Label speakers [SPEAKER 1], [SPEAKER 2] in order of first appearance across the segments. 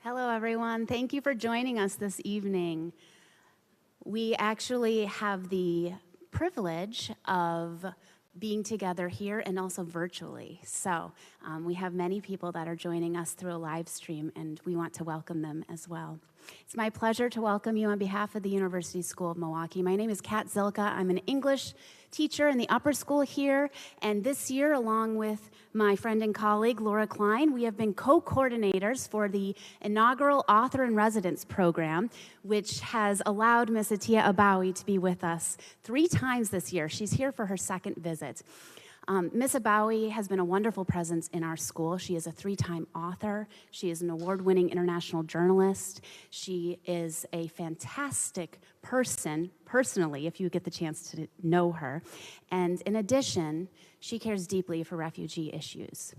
[SPEAKER 1] Hello, everyone. Thank you for joining us this evening. We actually have the privilege of being together here and also virtually. So we have many people that are joining us through a live stream, and we want to welcome them as well. It's my pleasure to welcome you on behalf of the University School of Milwaukee. My name is Kat Zilka. I'm an English teacher in the upper school here, and this year, along with my friend and colleague, Laura Klein, we have been co-coordinators for the inaugural Author in Residence program, which has allowed Miss Atia Abawi to be with us 3 times this year. She's here for her second visit. Miss Abawi has been a wonderful presence in our school. She is a 3-time author. She is an award-winning international journalist. She is a fantastic person, personally, if you get the chance to know her. And in addition, she cares deeply for refugee issues.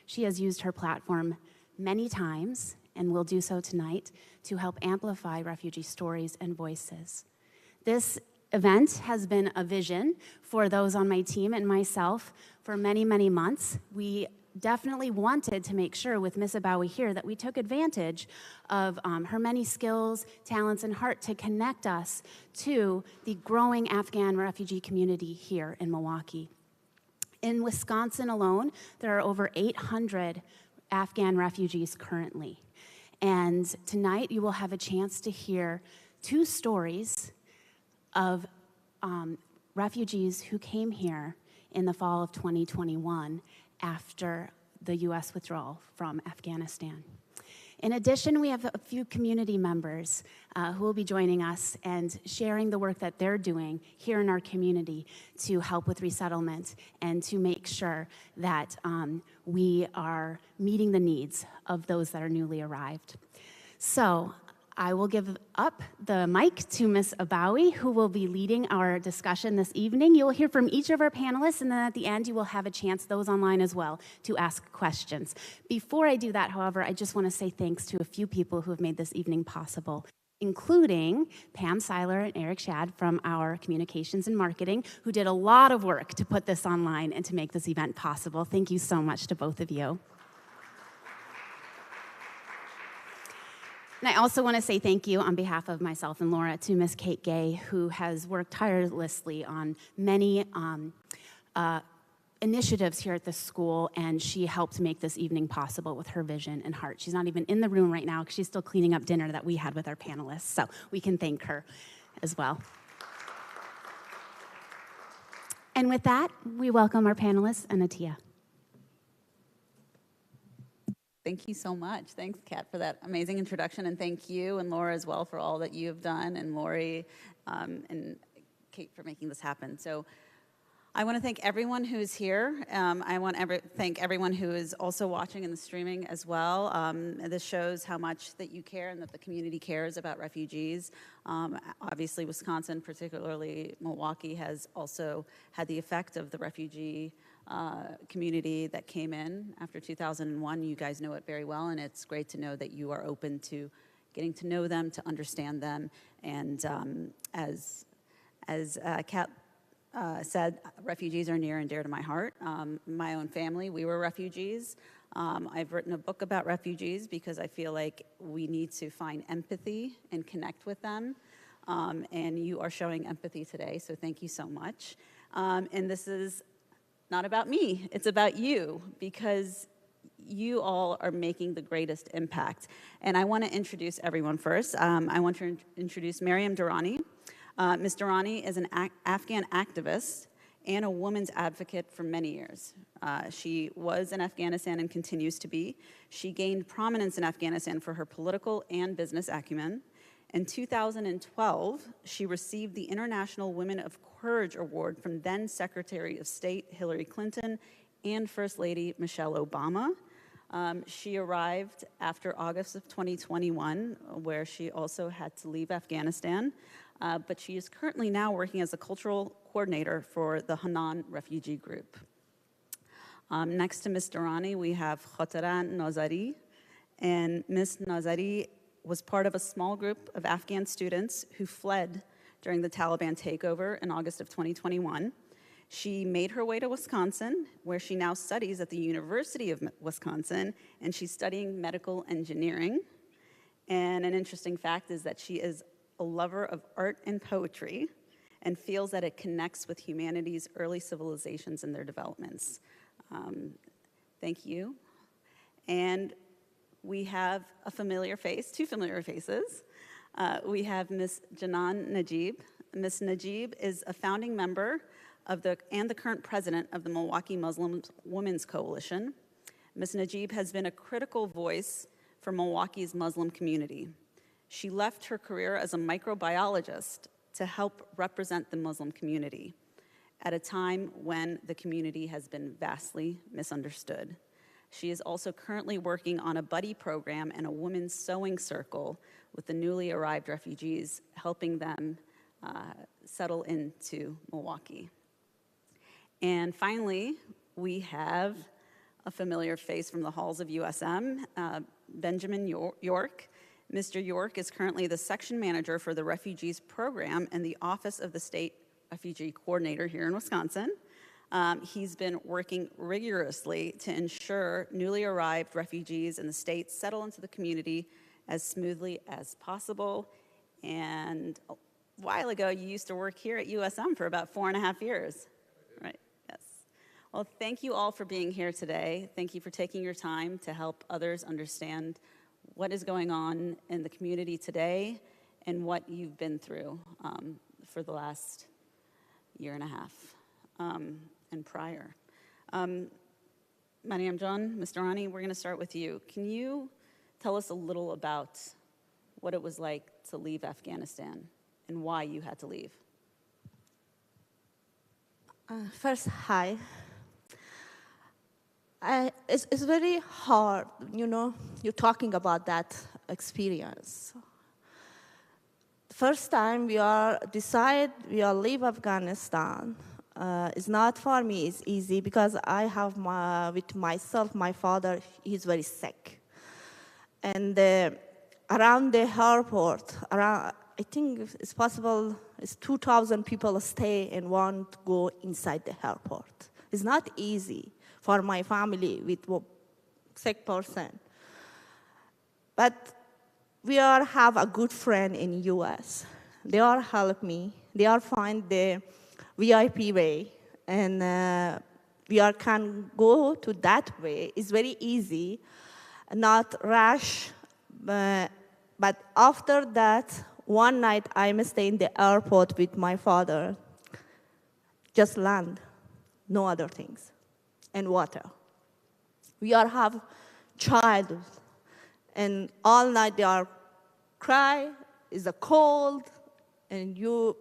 [SPEAKER 1] She has used her platform many times, and will do so tonight, to help amplify refugee stories and voices. This event has been a vision for those on my team and myself for many, many months. We definitely wanted to make sure with Miss Abawi here that we took advantage of her many skills, talents, and heart to connect us to the growing Afghan refugee community here in Milwaukee. In Wisconsin alone, there are over 800 Afghan refugees currently. And tonight you will have a chance to hear 2 stories of refugees who came here in the fall of 2021 after the U.S. withdrawal from Afghanistan. In addition, we have a few community members who will be joining us and sharing the work that they're doing here in our community to help with resettlement and to make sure that we are meeting the needs of those that are newly arrived. So I will give up the mic to Ms. Abawi, who will be leading our discussion this evening. You will hear from each of our panelists, and then at the end, you will have a chance, those online as well, to ask questions. Before I do that, however, I just want to say thanks to a few people who have made this evening possible, including Pam Seiler and Eric Shad from our communications and marketing, who did a lot of work to put this online and to make this event possible. Thank you so much to both of you. And I also want to say thank you on behalf of myself and Laura to Ms. Kate Gay, who has worked tirelessly on many initiatives here at the school, and she helped make this evening possible with her vision and heart. She's not even in the room right now because she's still cleaning up dinner that we had with our panelists, so we can thank her as well. And with that, we welcome our panelists and Atia.
[SPEAKER 2] Thank you so much. Thanks, Kat, for that amazing introduction, and thank you and Laura as well for all that you have done, and Lori and Kate for making this happen. So I want to thank everyone who's here. I want to thank everyone who is also watching in the streaming as well. This shows how much that you care and that the community cares about refugees. Obviously, Wisconsin, particularly Milwaukee, has also had the effect of the refugee community that came in after 2001. You guys know it very well, and it's great to know that you are open to getting to know them, to understand them, and as Kat said, refugees are near and dear to my heart. My own family, we were refugees. I've written a book about refugees because I feel like we need to find empathy and connect with them, and you are showing empathy today, so thank you so much. And this is not about me, it's about you, because you all are making the greatest impact. And I want to introduce everyone first. I want to introduce Maryam Durani. Ms. Durani is an Afghan activist and a woman's advocate for many years. She was in Afghanistan and continues to be. She gained prominence in Afghanistan for her political and business acumen. In 2012, she received the International Women of Courage Award from then Secretary of State Hillary Clinton and First Lady Michelle Obama. She arrived after August of 2021, where she also had to leave Afghanistan, but she is currently now working as a cultural coordinator for the Hanan refugee group. Next to Ms. Durani, we have Khatera Nazari, and Ms. Nazari was part of a small group of Afghan students who fled during the Taliban takeover in August of 2021. She made her way to Wisconsin, where she now studies at the University of Wisconsin, and she's studying medical engineering. And an interesting fact is that she is a lover of art and poetry and feels that it connects with humanity's early civilizations and their developments. Thank you. And we have a familiar face, two familiar faces. We have Ms. Janan Najeeb. Ms. Najeeb is a founding member of and the current president of the Milwaukee Muslim Women's Coalition. Ms. Najeeb has been a critical voice for Milwaukee's Muslim community. She left her career as a microbiologist to help represent the Muslim community at a time when the community has been vastly misunderstood. She is also currently working on a buddy program and a women's sewing circle with the newly arrived refugees, helping them settle into Milwaukee. And finally, we have a familiar face from the halls of USM, Benjamin York. Mr. York is currently the section manager for the Refugees Program in the Office of the State Refugee Coordinator here in Wisconsin. He's been working rigorously to ensure newly arrived refugees in the state settle into the community as smoothly as possible. And a while ago, you used to work here at USM for about 4.5 years, right? Yes. Well, thank you all for being here today. Thank you for taking your time to help others understand what is going on in the community today and what you've been through for the last 1.5 years and prior. Maryam Ms. Durani, we're going to start with you. Can you tell us a little about what it was like to leave Afghanistan and why you had to leave?
[SPEAKER 3] First, hi. It's very hard, you're talking about that experience. First time we leave Afghanistan, it's not for me, it's easy because I have with myself, my father, he's very sick. And around the airport, I think it's possible, it's 2,000 people stay and want to go inside the airport. It's not easy for my family with a sick person. But we all have a good friend in US. They all help me. They all find the VIP way, and we all can go to that way. It's very easy, not rush. But after that, one night I stay in the airport with my father, just land, no other things, and water. We all have child, and all night they are cry, it's a cold, and you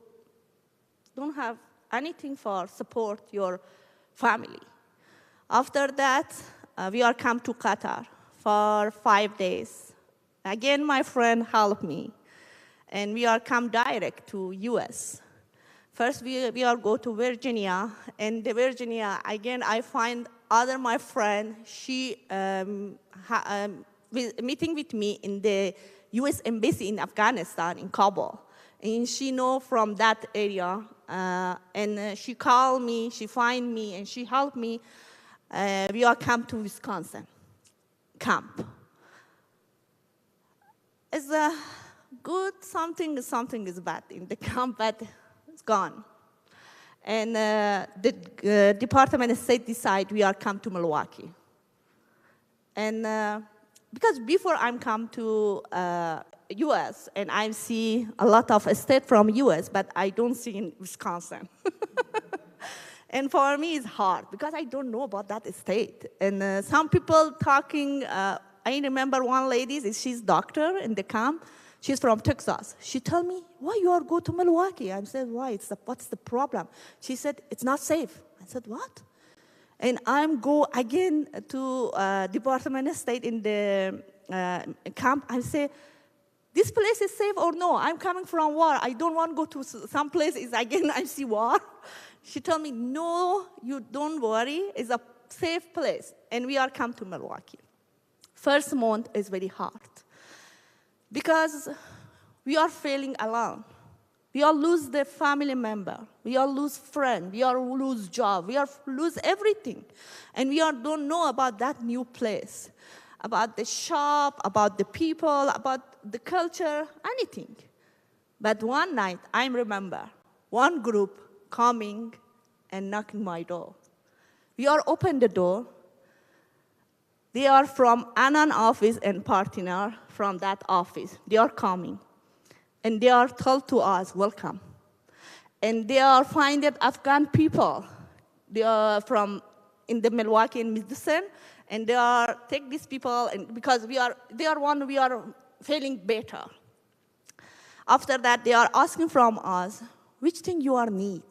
[SPEAKER 3] don't have anything for support your family. After that, we all come to Qatar for 5 days. Again, my friend helped me, and we all come direct to US. First, we all go to Virginia, and the Virginia, again, I find my friend, she meeting with me in the US Embassy in Afghanistan, in Kabul. And she know from that area, and she called me, she find me, and she helped me. We all come to Wisconsin camp. It's a good something is bad in the camp, but it's gone. And the Department of State decide we are come to Milwaukee. And because before I come to US, and I see a lot of state from US, but I don't see in Wisconsin. And for me, it's hard, because I don't know about that state. And some people talking, I remember one lady, she's doctor in the camp. She's from Texas. She told me, why you are go to Milwaukee? I said, why? What's the problem? She said, it's not safe. I said, what? And I'm go again to Department of State in the camp. I say, this place is safe or no? I'm coming from war. I don't want to go to some place. Again, I see war. She told me, no, you don't worry. It's a safe place. And we are come to Milwaukee. First month is very hard, because we are feeling alone. We all lose the family member. We all lose friend. We all lose job. We all lose everything. And we all don't know about that new place. about the shop, about the people, about the culture, anything. But one night, I remember one group coming and knocking my door. We are open the door. They are from Annan office and partner from that office. They are coming. And they are told to us, welcome. And they are finding Afghan people. They are from in the Milwaukee and Madison, and they are take these people, and because we are feeling better. After that, they are asking from us, which thing you are need?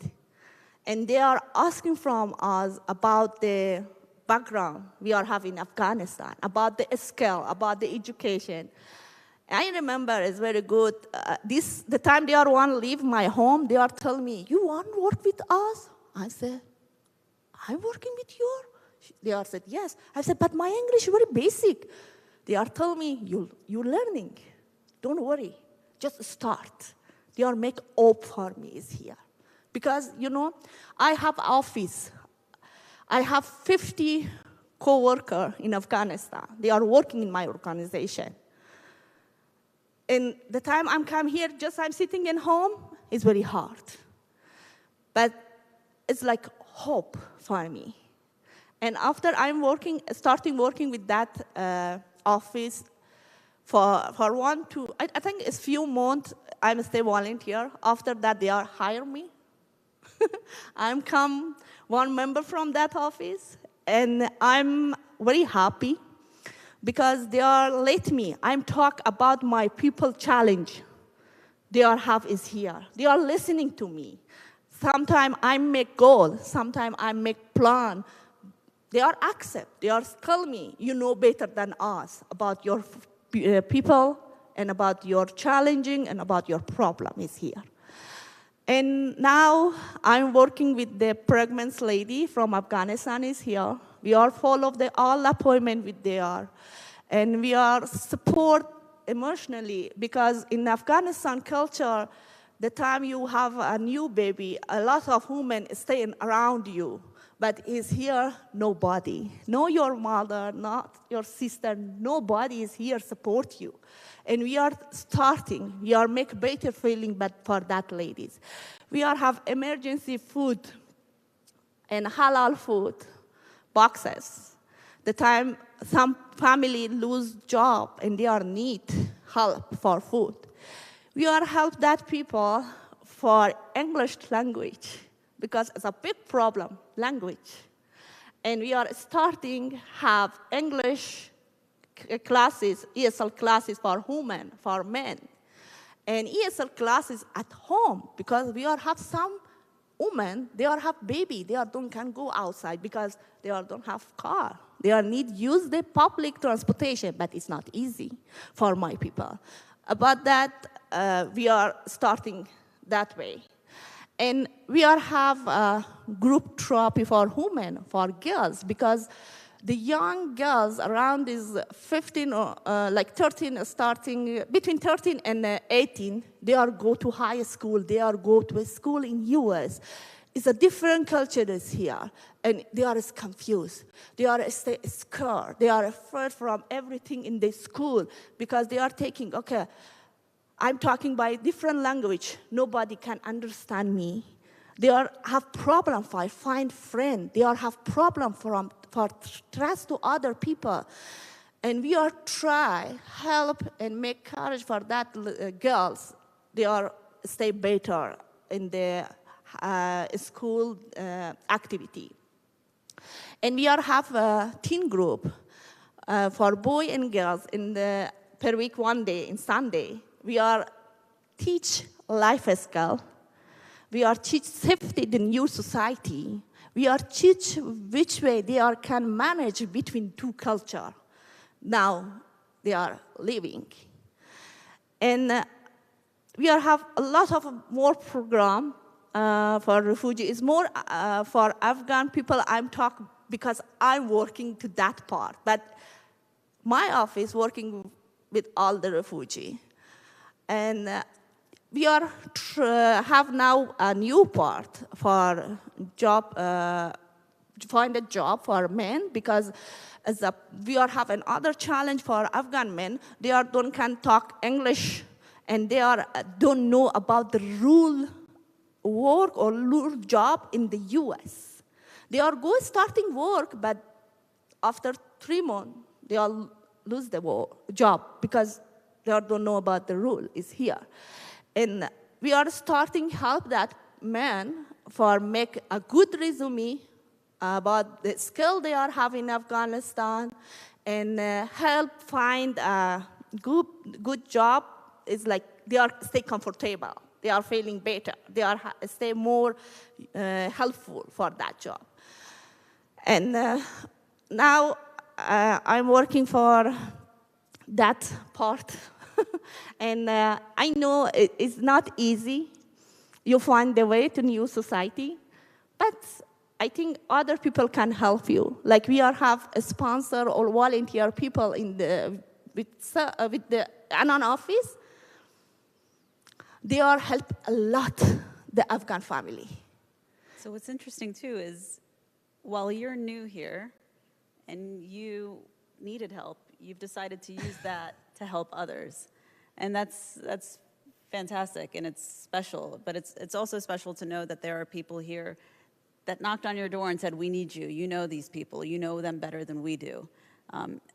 [SPEAKER 3] And they are asking from us about the background we are having in Afghanistan, about the skill, about the education. I remember it's very good. The time they are want to leave my home, they are telling me, you want to work with us? I said, I'm working with you? They are said, yes. I said, but my English is very basic. They are telling me, you're learning. Don't worry, just start. They are make hope for me is here. Because, I have office. I have 50 co-workers in Afghanistan. They are working in my organization. And the time I'm come here, just I'm sitting in home, it's very hard. But it's like hope for me. And after I'm starting working with that office for I think it's few months, I'm stay volunteer. After that, they are hire me. I'm come one member from that office, and I'm very happy because they are let me. I'm talk about my people challenge. They are have is here. They are listening to me. Sometimes I make goal. Sometimes I make plan. They are accept. They are tell me, you know better than us about your people and about your challenging and about your problem is here. And now I'm working with the pregnant lady from Afghanistan is here. We are follow all appointment with they are. And we are support emotionally because in Afghanistan culture, the time you have a new baby, a lot of women staying around you. But is here, nobody. No your mother, not your sister, nobody is here support you. And we are starting, we are make better feeling but for that ladies. We are have emergency food and halal food boxes. The time some family lose job and they are need help for food. We are help that people for English language because it's a big problem, language. And we are starting have English classes, ESL classes for women, for men. And ESL classes at home because we are have some women, they are have baby, they are can go outside because they are don't have car. They are need use the public transportation, but it's not easy for my people. About that, we are starting that way. And we are have a group therapy for women, for girls, because the young girls around is 15 or like 13, starting between 13 and 18, they are go to high school, they are go to a school in US. It's a different culture is here, and they are confused. They are scared. They are afraid from everything in the school because they are taking, okay, I'm talking by different language. Nobody can understand me. They have problem for find friend. They have problem for trust to other people. And we are try, help, and make courage for that girls. They are stay better in the school activity. And we are have a teen group for boy and girls in the per week one day, in Sunday. We are teach life skill. We are teach safety in the new society. We are teach which way they are can manage between two culture. Now they are living. And we are have a lot of more program for refugees. More for Afghan people I'm talking because I'm working to that part. But my office working with all the refugees. And we are have now a new part for job find a job for men, because we have another challenge for Afghan men. They can talk English, and they don't know about the rule work or rule job in the U.S. They are starting work, but after 3 months, they all lose the job because they don't know about the rule is here. And we are starting help that man for make a good resume about the skill they are having in Afghanistan, and help find a good job. Is like they are stay comfortable, they are feeling better, they are stay more helpful for that job. And now I'm working for that part. And I know it's not easy. You find the way to new society, but I think other people can help you. Like we have a sponsor or volunteer people in with the Anon office. They are help a lot the Afghan family.
[SPEAKER 2] So what's interesting too is, while you're new here and you needed help, you've decided to use that to help others. And that's fantastic, and it's special. But it's also special to know that there are people here that knocked on your door and said, we need you. You know these people. You know them better than we do.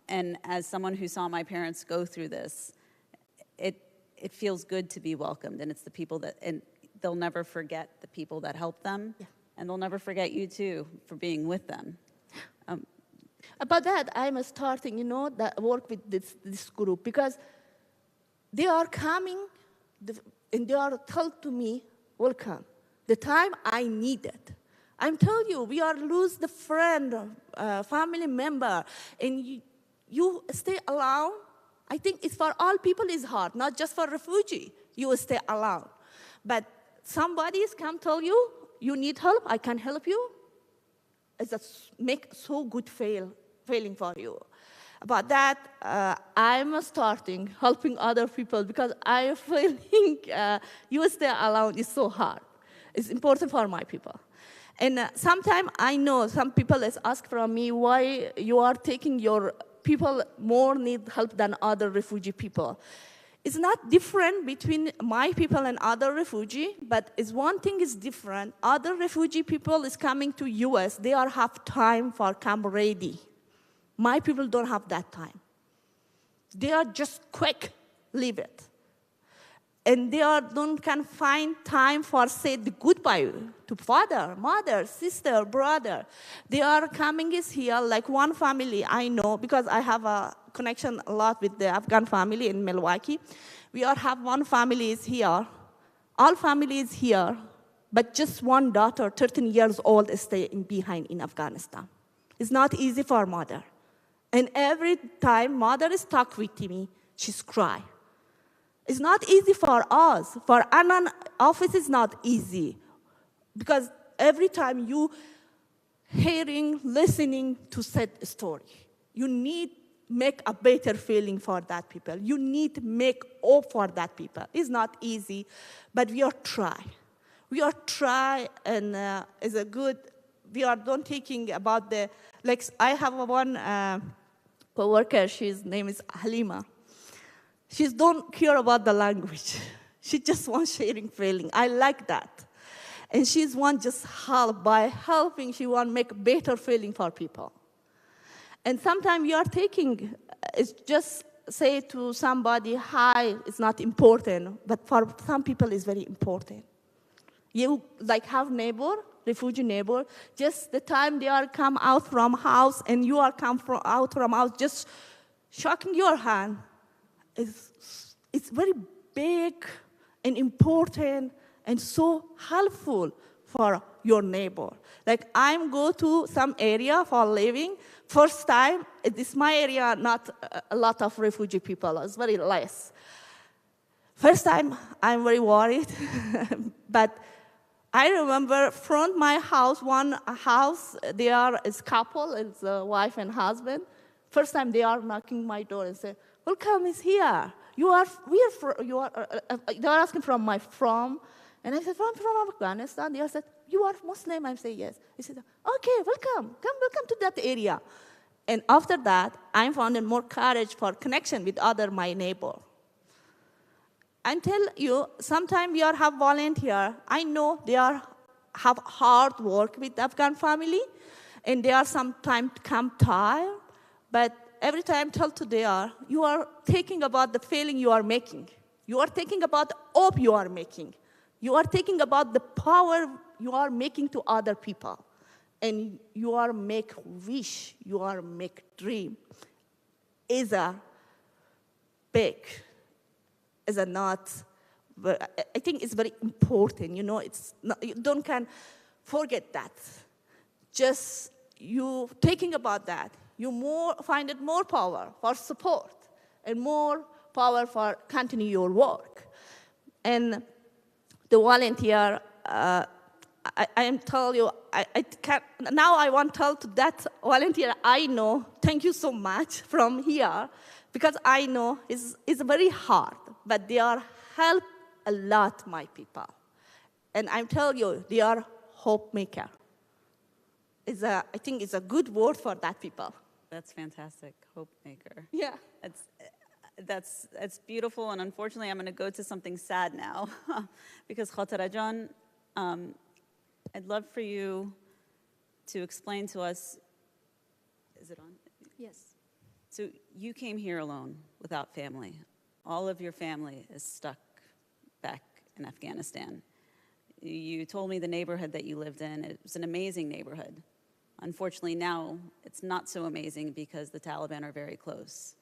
[SPEAKER 2] And as someone who saw my parents go through this, it feels good to be welcomed. And it's the people that, and they'll never forget the people that helped them. Yeah. And they'll never forget you, too, for being with them.
[SPEAKER 3] About that, I'm starting, that work with this group, because they are coming and they are told to me, welcome, the time I need it. I'm telling you, we are lose the friend, family member, and you stay alone. I think it's for all people is hard, not just for refugee. You stay alone. But somebody come tell you, you need help, I can help you. It's make so good feeling for you. About that, I'm starting helping other people, because I feeling you stay alone is so hard. It's important for my people. And sometimes I know some people ask from me why you are taking your people more need help than other refugee people. It's not different between my people and other refugee, but it's one thing is different. Other refugee people is coming to US, they have time for camp ready. My people don't have that time. They are just quick, leave it. And they can find time for say the goodbye to father, mother, sister, brother. They are coming is here, like one family I know, because I have a connection a lot with the Afghan family in Milwaukee. We have one family is here. All families here, but just one daughter, 13 years old, is staying behind in Afghanistan. It's not easy for mother. And every time mother is talk with me, she's cry. It's not easy for us. For Anon office, it's not easy. Because every time you hearing, listening to said story, you need make a better feeling for that people. You need to make hope for that people. It's not easy, but we are try. We are try, and is a good, we are not thinking about the, like I have one co-worker, his name is Halima. She don't care about the language. She just wants sharing feeling. I like that. And she's one just help. By helping, she want make better feeling for people. And sometimes you are taking, it's just say to somebody, hi, it's not important, but for some people it's very important. You like have neighbor, refugee neighbor, just the time they are come out from house and you are out from house, just shaking your hand. It's very big and important and so helpful for your neighbor. Like I'm go to some area for living. First time, this my area, not a lot of refugee people. It's very less. First time, I'm very worried. But I remember front my house, one house, there is couple, it's a wife and husband. First time they are knocking my door and say, welcome is here. They are asking from. And I said, from Afghanistan. They said, you are Muslim? I say, yes. He said, okay, welcome to that area. And after that, I found more courage for connection with my neighbor. I tell you, sometimes we have volunteer. I know they have hard work with Afghan family, and they are sometimes come tired, but every time tell to they you are thinking about the feeling you are making. You are thinking about the hope you are making. You are thinking about the power you are making to other people. And you are make wish, you are make dream. Is a big, is a not, I think it's very important, it's not, you don't can forget that. Just you thinking about that, you find it more power for support and more power for continue your work. And the volunteer, I am tell you, I can't, now I want to tell to that volunteer I know, thank you so much from here, because I know it's very hard, but they are help a lot my people. And I tell you, they are hope maker. I think it's a good word for that people.
[SPEAKER 2] That's fantastic, hope maker.
[SPEAKER 3] Yeah.
[SPEAKER 2] That's beautiful, and unfortunately, I'm going to go to something sad now, because Khatera Jan, I'd love for you to explain to us. Is it on?
[SPEAKER 4] Yes.
[SPEAKER 2] So you came here alone, without family. All of your family is stuck back in Afghanistan. You told me the neighborhood that you lived in. It was an amazing neighborhood. Unfortunately, now it's not so amazing because the Taliban are very close.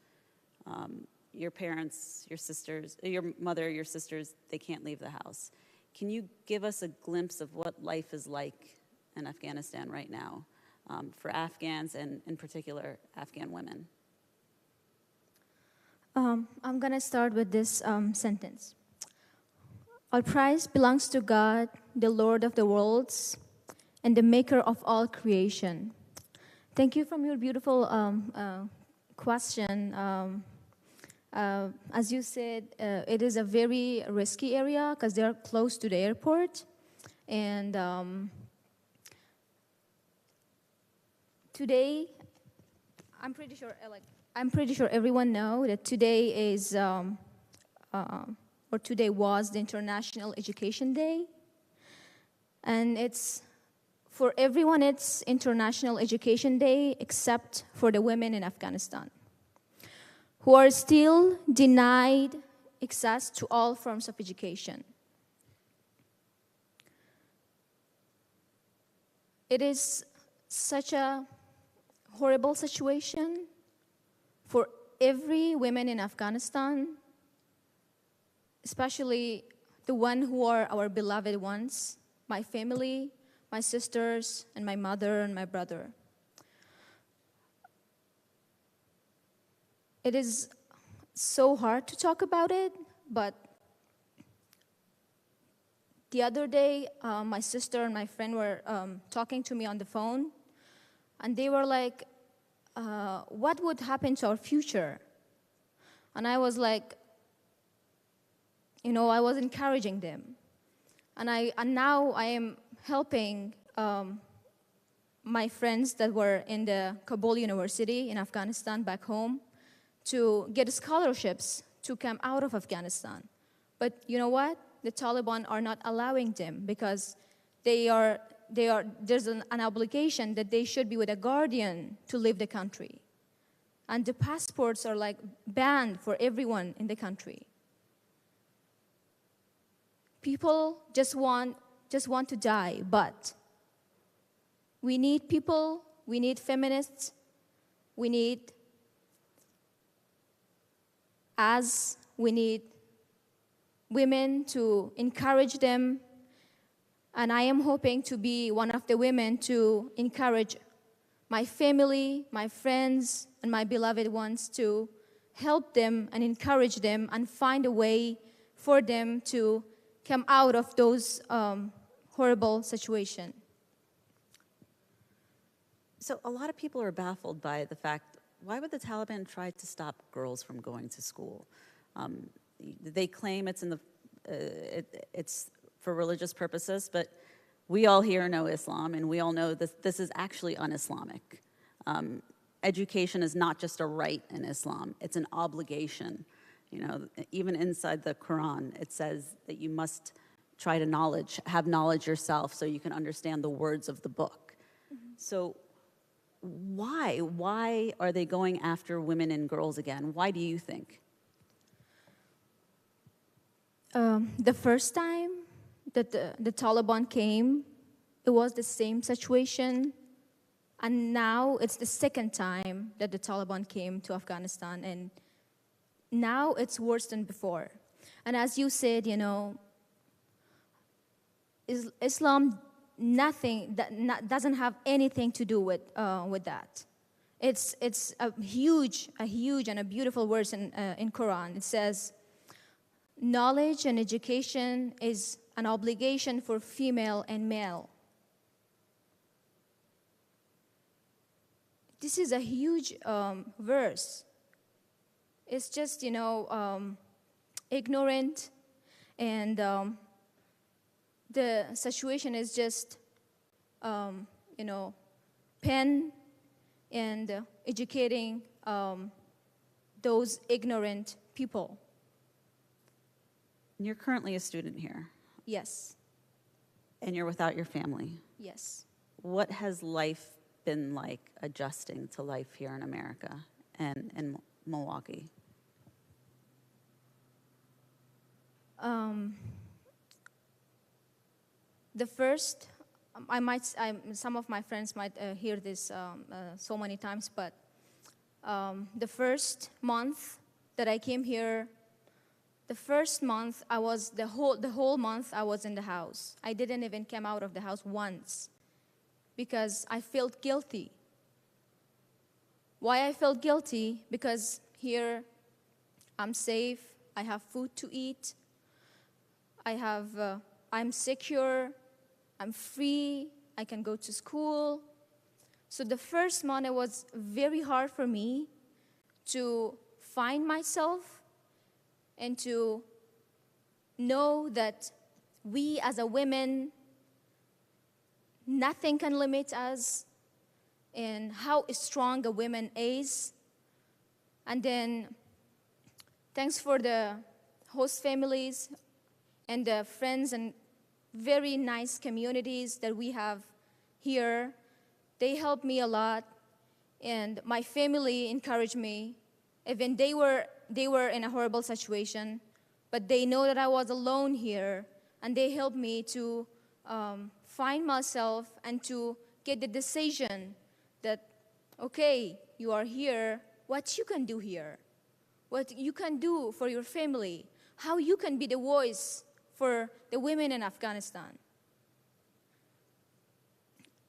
[SPEAKER 2] Your parents, your sisters, your mother, your sisters, they can't leave the house. Can you give us a glimpse of what life is like in Afghanistan right now for Afghans and, in particular, Afghan women?
[SPEAKER 4] I'm going to start with this sentence. All praise belongs to God, the Lord of the worlds, and the maker of all creation. Thank you for your beautiful question. As you said, it is a very risky area because they're close to the airport. And today, I'm pretty sure everyone knows that today is, or today was the International Education Day. And for everyone, it's International Education Day except for the women in Afghanistan, who are still denied access to all forms of education. It is such a horrible situation for every woman in Afghanistan, especially the one who are our beloved ones, my family, my sisters, and my mother and my brother. It is so hard to talk about it, but the other day, my sister and my friend were talking to me on the phone, and they were like, what would happen to our future? And I was like, I was encouraging them. And now I am helping my friends that were in the Kabul University in Afghanistan back home to get scholarships to come out of Afghanistan. But you know what? The Taliban are not allowing them because there's an obligation that they should be with a guardian to leave the country. And the passports are like banned for everyone in the country. People just want to die, but we need people, we need feminists, we need women to encourage them. And I am hoping to be one of the women to encourage my family, my friends, and my beloved ones to help them and encourage them and find a way for them to come out of those horrible situations.
[SPEAKER 2] So a lot of people are baffled by the fact, why would the Taliban try to stop girls from going to school? They claim it's for religious purposes, but we all here know Islam, and we all know this is actually un-Islamic. Education is not just a right in Islam, it's an obligation. You know, even inside the Quran, it says that you must try to have knowledge yourself so you can understand the words of the book. So why are they going after women and girls again? Why do you think?
[SPEAKER 4] The first time that the Taliban came, it was the same situation. And now it's the second time that the Taliban came to Afghanistan. And now it's worse than before. And as you said, you know, Islam doesn't have anything to do with that. It's a huge and a beautiful verse in Quran. It says, knowledge and education is an obligation for female and male. This is a huge verse. It's just, you know, ignorant, and the situation is just, you know, pen and educating those ignorant people.
[SPEAKER 2] You're currently a student here.
[SPEAKER 4] Yes.
[SPEAKER 2] And you're without your family.
[SPEAKER 4] Yes.
[SPEAKER 2] What has life been like adjusting to life here in America and in Milwaukee?
[SPEAKER 4] The first, some of my friends might hear this so many times, but the first month that I came here, the first month the whole month I was in the house. I didn't even come out of the house once because I felt guilty. Why I felt guilty? Because here I'm safe, I have food to eat, I'm secure, I'm free, I can go to school. So the first month it was very hard for me to find myself and to know that we as a women, nothing can limit us, and how strong a woman is. And then thanks for the host families and the friends and very nice communities that we have here. They helped me a lot, and my family encouraged me. Even they were in a horrible situation, but they know that I was alone here, and they helped me to find myself and to get the decision that, okay, you are here, what you can do here, what you can do for your family, how you can be the voice for the women in Afghanistan.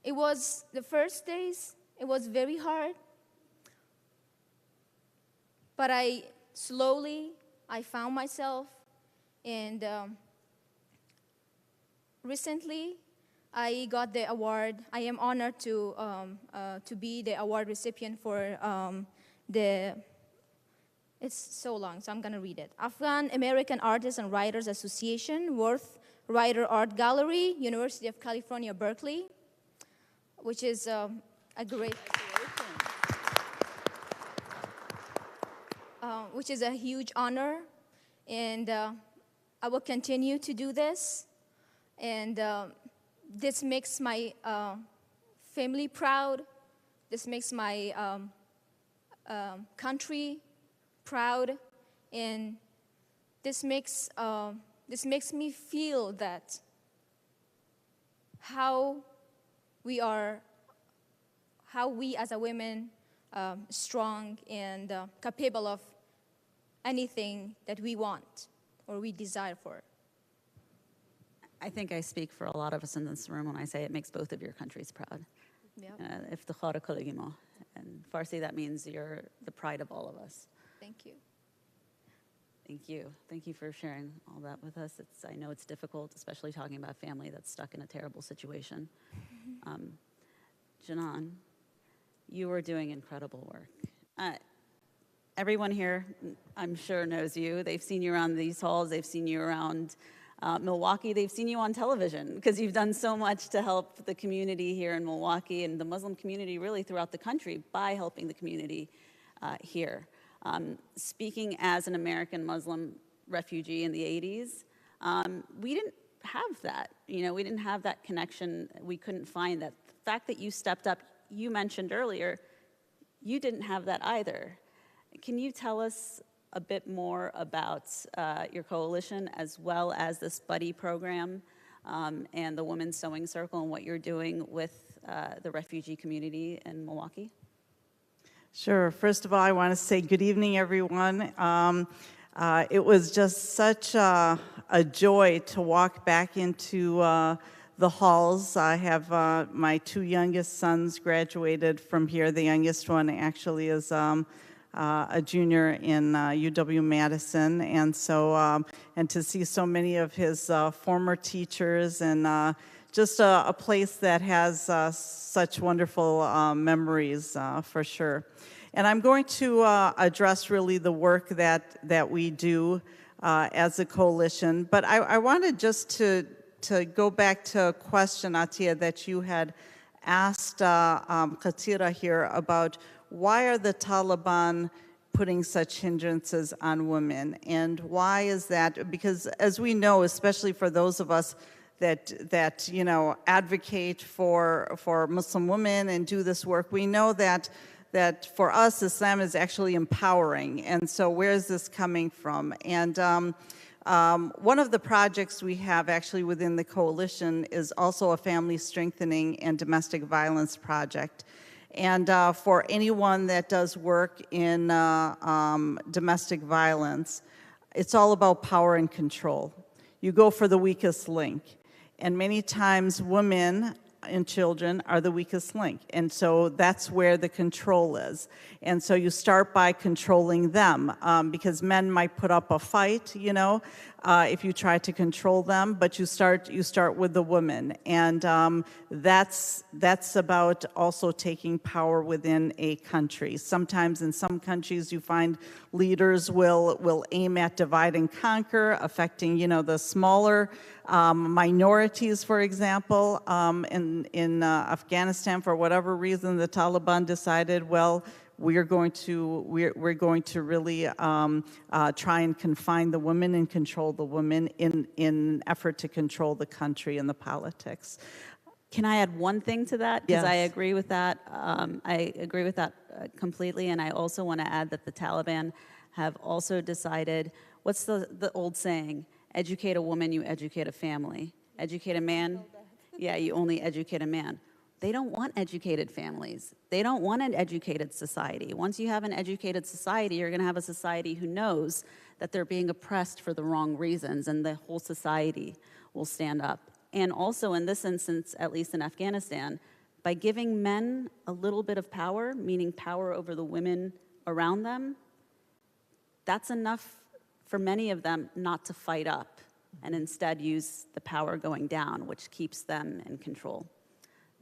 [SPEAKER 4] It was the first days, it was very hard, but I found myself, and recently I got the award. I am honored to be the award recipient for it's so long, so I'm gonna read it. Afghan American Artists and Writers Association, Worth Writer Art Gallery, University of California, Berkeley, which is a great, which is a huge honor, and I will continue to do this, and this makes my family proud. This makes my country proud, and this makes me feel that how we as a women strong and capable of anything that we want or we desire for.
[SPEAKER 2] I think I speak for a lot of us in this room when I say it makes both of your countries proud. Iftikhara Kaligimo. And Farsi, that means you're the pride of all of us.
[SPEAKER 4] Thank you.
[SPEAKER 2] Thank you. Thank you for sharing all that with us. I know it's difficult, especially talking about family that's stuck in a terrible situation. Janan, you are doing incredible work. Everyone here, I'm sure, knows you. They've seen you around these halls. They've seen you around Milwaukee, they've seen you on television because you've done so much to help the community here in Milwaukee and the Muslim community really throughout the country by helping the community here. Speaking as an American Muslim refugee in the 80s, we didn't have that. You know, we didn't have that connection. We couldn't find that. The fact that you stepped up, you mentioned earlier, you didn't have that either. Can you tell us a bit more about your coalition as well as this buddy program and the Women's Sewing Circle and what you're doing with the refugee community in Milwaukee?
[SPEAKER 5] Sure. First of all, I want to say good evening, everyone. It was just such a joy to walk back into the halls. I have my two youngest sons graduated from here. The youngest one actually is a junior in UW-Madison, and so and to see so many of his former teachers and just a place that has such wonderful memories for sure. And I'm going to address really the work that we do as a coalition, but I wanted just to go back to a question, Atia, that you had asked Khatera here about why are the Taliban putting such hindrances on women, and why is that? Because as we know, especially for those of us that you know advocate for Muslim women and do this work, we know that for us Islam is actually empowering. And so where is this coming from? And one of the projects we have actually within the coalition is also a family strengthening and domestic violence project. And for anyone that does work in domestic violence, it's all about power and control. You go for the weakest link. And many times women and children are the weakest link. And so that's where the control is. And so you start by controlling them because men might put up a fight, you know, if you try to control them, but you start with the women. And that's about also taking power within a country. Sometimes in some countries you find leaders will aim at divide and conquer, affecting, you know, the smaller minorities, for example. In Afghanistan, for whatever reason, the Taliban decided, well, we're going to really try and confine the women and control the women in an effort to control the country and the politics.
[SPEAKER 2] Can I add one thing to that? Because
[SPEAKER 5] Yes.
[SPEAKER 2] I agree with that. I agree with that completely, and I also want to add that the Taliban have also decided, what's the old saying? Educate a woman, you educate a family. Educate a man, yeah, you only educate a man. They don't want educated families. They don't want an educated society. Once you have an educated society, you're going to have a society who knows that they're being oppressed for the wrong reasons, and the whole society will stand up. And also in this instance, at least in Afghanistan, by giving men a little bit of power, meaning power over the women around them, that's enough for many of them not to fight up and instead use the power going down, which keeps them in control.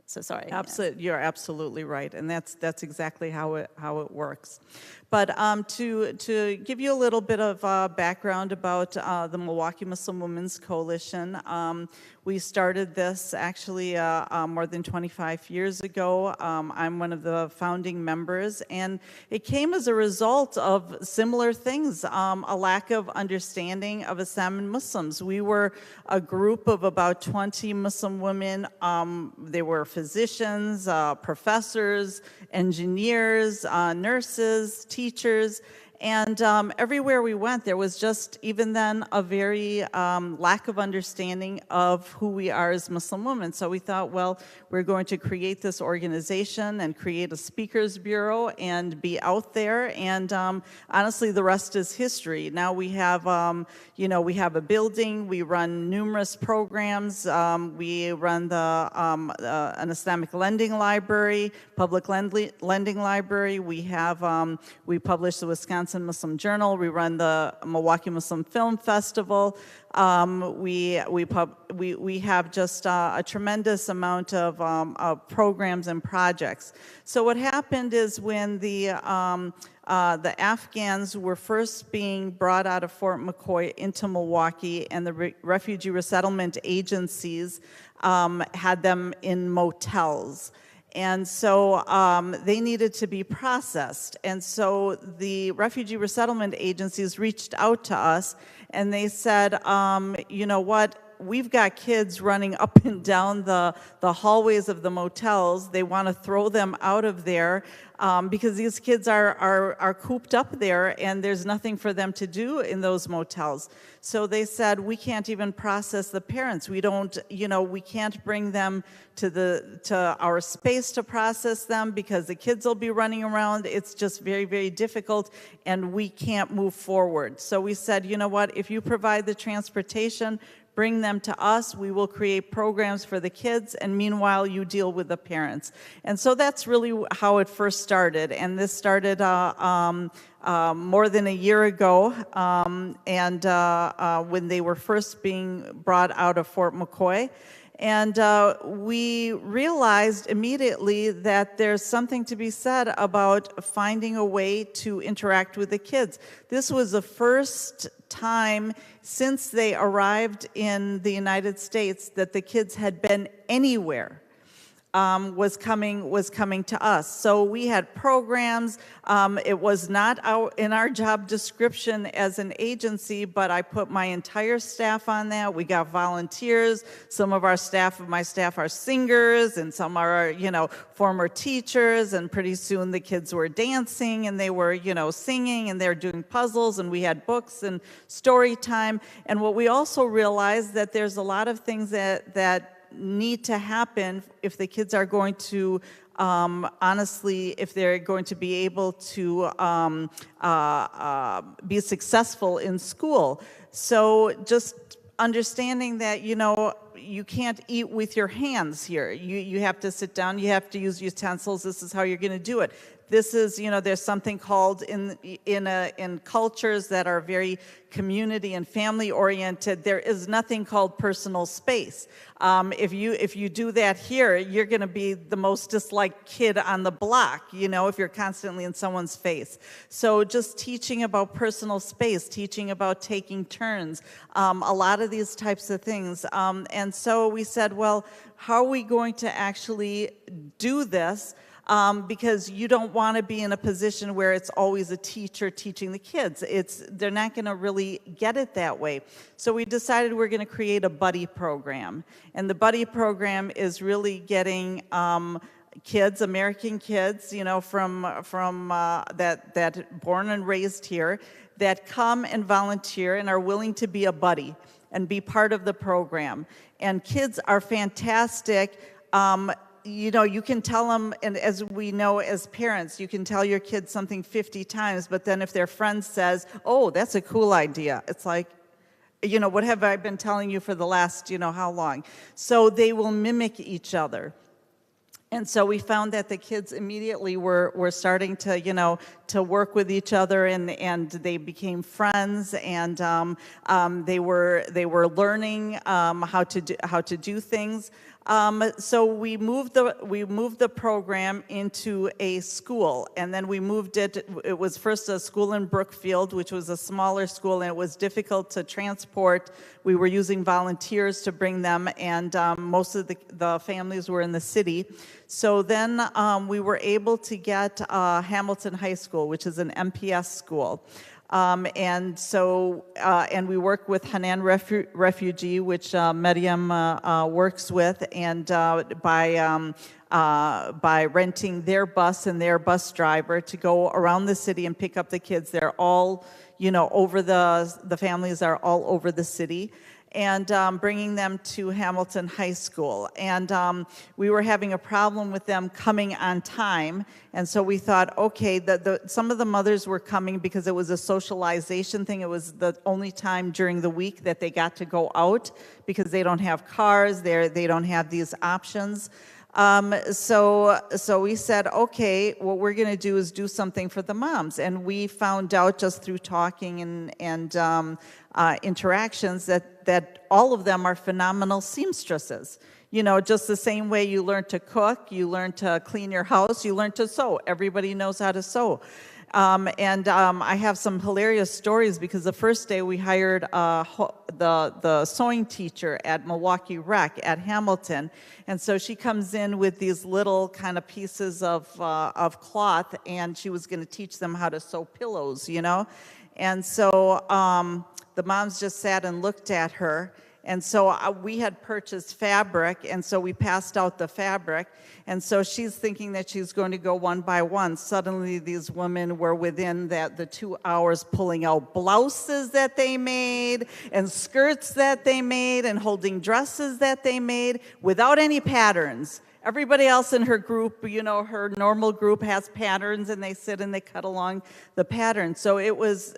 [SPEAKER 2] So sorry.
[SPEAKER 5] Absolutely, you're absolutely right, and that's exactly how it works. But to give you a little bit of background about the Milwaukee Muslim Women's Coalition, we started this actually more than 25 years ago. I'm one of the founding members, and it came as a result of similar things, a lack of understanding of Islam and Muslims. We were a group of about 20 Muslim women. They were physicians, professors, engineers, nurses, teachers, and everywhere we went, there was just, even then, a very lack of understanding of who we are as Muslim women. So we thought, well, we're going to create this organization and create a speakers bureau and be out there. And honestly, the rest is history. Now we have, we have a building. We run numerous programs. We run an Islamic lending library, public lending library. We have, we publish the Wisconsin Wisconsin Muslim Journal. We run the Milwaukee Muslim Film Festival. We have just a tremendous amount of programs and projects. So what happened is when the Afghans were first being brought out of Fort McCoy into Milwaukee, and the refugee resettlement agencies had them in motels. And so they needed to be processed. And so the refugee resettlement agencies reached out to us and they said, you know what? We've got kids running up and down the hallways of the motels. They want to throw them out of there because these kids are cooped up there and there's nothing for them to do in those motels. So they said, we can't even process the parents. We don't, you know, we can't bring them to our space to process them because the kids will be running around. It's just very, very difficult and we can't move forward. So we said, you know what, if you provide the transportation, bring them to us, we will create programs for the kids, and meanwhile you deal with the parents. And so that's really how it first started, and this started more than a year ago, when they were first being brought out of Fort McCoy. And we realized immediately that there's something to be said about finding a way to interact with the kids. This was the first time since they arrived in the United States that the kids had been anywhere. Was coming to us. So we had programs. It was not in our job description as an agency, but I put my entire staff on that. We got volunteers. Some of my staff are singers, and some are, you know, former teachers. And pretty soon the kids were dancing, and they were, you know, singing, and they're doing puzzles, and we had books and story time. And what we also realized that there's a lot of things that need to happen if the kids are going to honestly, if they're going to be able to be successful in school. So just understanding that, you know, you can't eat with your hands here. You have to sit down, you have to use utensils, this is how you're going to do it. This is, you know, there's something called in cultures that are very community and family oriented, there is nothing called personal space. If you do that here, you're going to be the most disliked kid on the block, you know, if you're constantly in someone's face. So just teaching about personal space, teaching about taking turns, a lot of these types of things. And so we said, well, how are we going to actually do this? Because you don't want to be in a position where it's always a teacher teaching the kids. They're not going to really get it that way. So we decided we're going to create a buddy program. And the buddy program is really getting kids, American kids, you know, from that born and raised here, that come and volunteer and are willing to be a buddy and be part of the program. And kids are fantastic. You know, you can tell them, and as we know as parents, you can tell your kids something 50 times, but then if their friend says, oh, that's a cool idea, it's like, you know, what have I been telling you for the last, you know, how long? So they will mimic each other. And so we found that the kids immediately were starting to, you know, to work with each other, and they became friends, and they were learning how to do things. So we moved the program into a school, and then we moved it. It was first a school in Brookfield, which was a smaller school, and it was difficult to transport. We were using volunteers to bring them, and most of the families were in the city. So then we were able to get Hamilton High School, which is an MPS school. And we work with Janan Refugee, which Maryam works with, and by renting their bus and their bus driver to go around the city and pick up the kids. They're all, you know, the families are all over the city, and bringing them to Hamilton High School. And we were having a problem with them coming on time, and so we thought, okay, some of the mothers were coming because it was a socialization thing. It was the only time during the week that they got to go out because they don't have cars, they don't have these options. So we said, okay, what we're going to do is do something for the moms. And we found out just through talking and interactions that all of them are phenomenal seamstresses. You know, just the same way you learn to cook, you learn to clean your house, you learn to sew. Everybody knows how to sew. I have some hilarious stories because the first day we hired the sewing teacher at Milwaukee Rec at Hamilton, and so she comes in with these little kind of pieces of cloth, and she was going to teach them how to sew pillows, you know, and so the moms just sat and looked at her. And so we had purchased fabric, and so we passed out the fabric. And so she's thinking that she's going to go one by one. Suddenly, these women were within the 2 hours pulling out blouses that they made, and skirts that they made, and holding dresses that they made without any patterns. Everybody else in her group, you know, her normal group has patterns, and they sit and they cut along the pattern. So it was,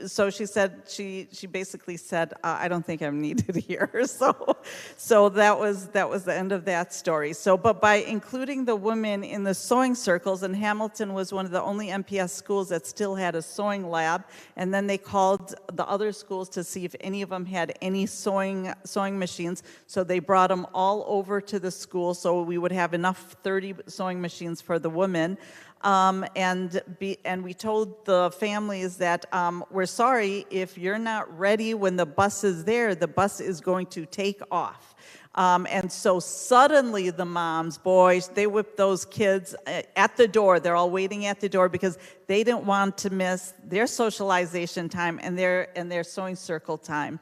[SPEAKER 5] so she said, she basically said, I don't think I'm needed here. So that was the end of that story. So, but by including the women in the sewing circles, and Hamilton was one of the only MPS schools that still had a sewing lab, and then they called the other schools to see if any of them had any sewing machines. So they brought them all over to the school, so we would have enough 30 sewing machines for the women. And we told the families that we're sorry, if you're not ready when the bus is there, the bus is going to take off. And so suddenly the moms, boys, they whipped those kids at the door. They're all waiting at the door because they didn't want to miss their socialization time and their sewing circle time.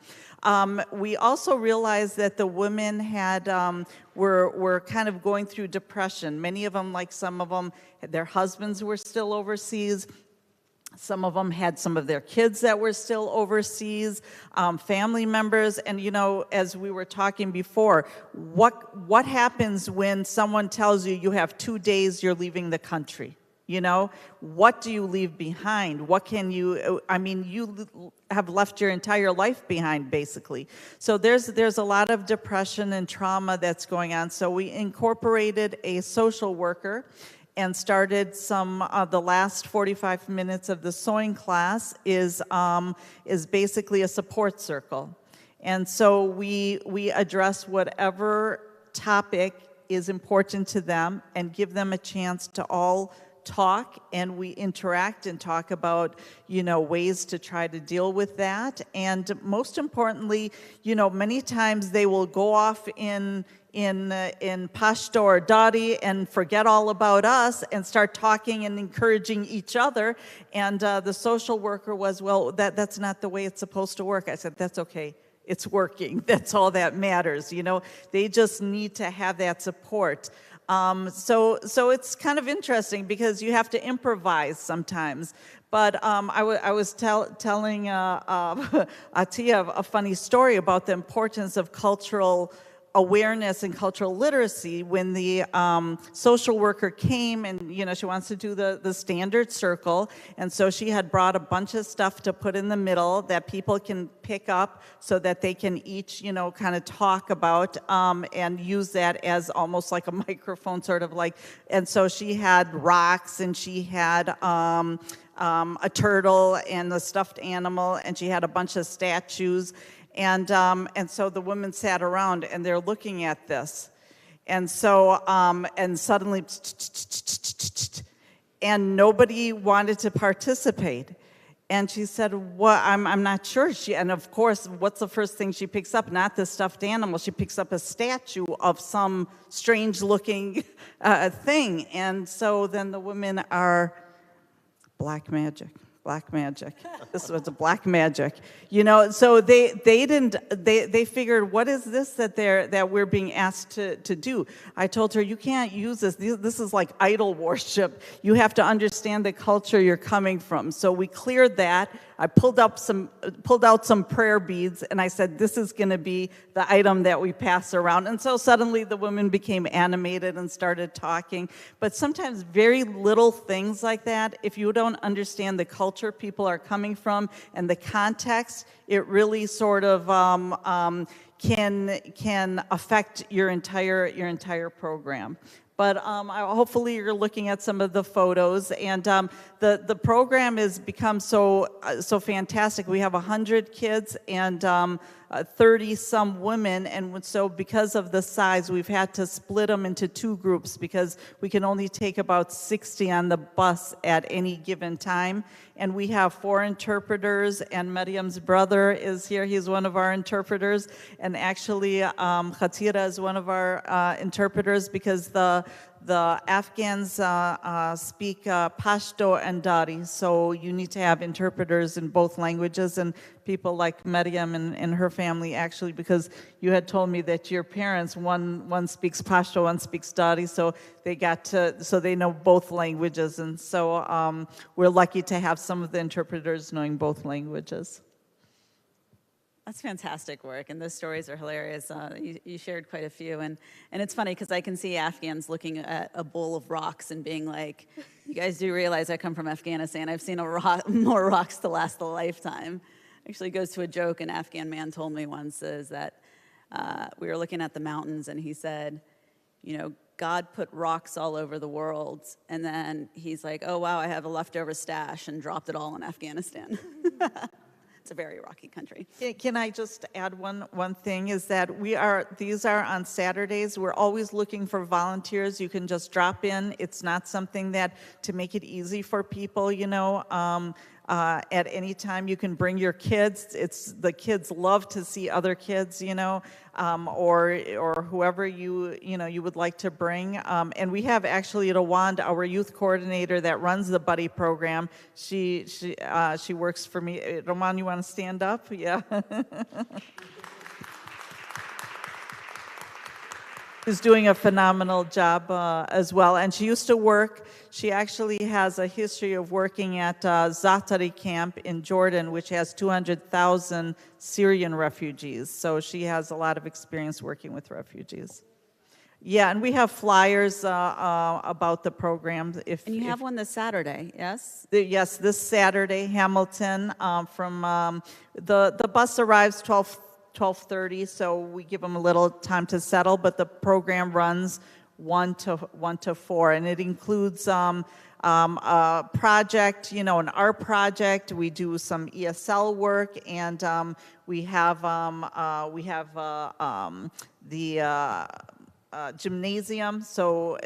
[SPEAKER 5] We also realized that the women had were kind of going through depression. Many of them, like some of them, their husbands were still overseas. Some of them had some of their kids that were still overseas, family members. And, you know, as we were talking before, what happens when someone tells you you have 2 days, you're leaving the country? You know, what do you leave behind? What can you, I mean, you have left your entire life behind, basically. So there's a lot of depression and trauma that's going on. So we incorporated a social worker and started the last 45 minutes of the sewing class is basically a support circle. And so we address whatever topic is important to them and give them a chance to all talk, and we interact and talk about, you know, ways to try to deal with that. And most importantly, you know, many times they will go off in Pashto or Dari and forget all about us and start talking and encouraging each other. And the social worker was, well, that's not the way it's supposed to work. I said, that's okay. It's working. That's all that matters. You know, they just need to have that support. So it's kind of interesting because you have to improvise sometimes. But I was telling Atia a funny story about the importance of cultural awareness and cultural literacy when the social worker came, and you know, she wants to do the standard circle, and so she had brought a bunch of stuff to put in the middle that people can pick up so that they can each, you know, kind of talk about and use that as almost like a microphone, sort of like. And so she had rocks, and she had a turtle and a stuffed animal, and she had a bunch of statues. And so the women sat around and they're looking at this. And so, and suddenly, and nobody wanted to participate. And she said, well, I'm not sure. And of course, what's the first thing she picks up? Not the stuffed animal. She picks up a statue of some strange looking thing. And so then the women are black magic. Black magic. This was a black magic, you know. So they figured, what is this that we're being asked to do? I told her, you can't use this. This is like idol worship. You have to understand the culture you're coming from. So we cleared that. I pulled out some prayer beads, and I said, this is going to be the item that we pass around. And so suddenly the women became animated and started talking. But sometimes very little things like that, if you don't understand the culture people are coming from and the context, it really sort of can affect your entire program. But hopefully you're looking at some of the photos, and the program has become so fantastic. We have 100 kids and 30 some women, and so because of the size, we've had to split them into two groups because we can only take about 60 on the bus at any given time. And we have 4 interpreters, and Maryam's brother is here. He's one of our interpreters, and actually Khatera is one of our interpreters because the Afghans speak Pashto and Dari, so you need to have interpreters in both languages, and people like Maryam and her family, actually, because you had told me that your parents, one speaks Pashto, one speaks Dari, so they know both languages, and so we're lucky to have some of the interpreters knowing both languages.
[SPEAKER 2] That's fantastic work, and those stories are hilarious. You shared quite a few, and it's funny because I can see Afghans looking at a bowl of rocks and being like, you guys do realize I come from Afghanistan. I've seen more rocks to last a lifetime. Actually goes to a joke an Afghan man told me once, is that we were looking at the mountains, and he said, you know, God put rocks all over the world, and then he's like, oh, wow, I have a leftover stash, and dropped it all in Afghanistan. It's a very rocky country.
[SPEAKER 5] Can I just add one thing, is that these are on Saturdays. We're always looking for volunteers. You can just drop in. It's not something to make it easy for people, you know. At any time you can bring your kids. The kids love to see other kids, you know, or whoever you would like to bring. And we have actually Rawand, our youth coordinator that runs the buddy program. She works for me. Rawand, you want to stand up? Yeah. Who's doing a phenomenal job as well. And she actually has a history of working at Zatari camp in Jordan, which has 200,000 Syrian refugees. So she has a lot of experience working with refugees. Yeah, and we have flyers about the program.
[SPEAKER 2] And you have one this Saturday, yes?
[SPEAKER 5] Yes, this Saturday, Hamilton, from the bus arrives 12:30, so we give them a little time to settle, but the program runs 1 to 4, and it includes a project, you know, an art project. We do some ESL work, and we have the gymnasium. So,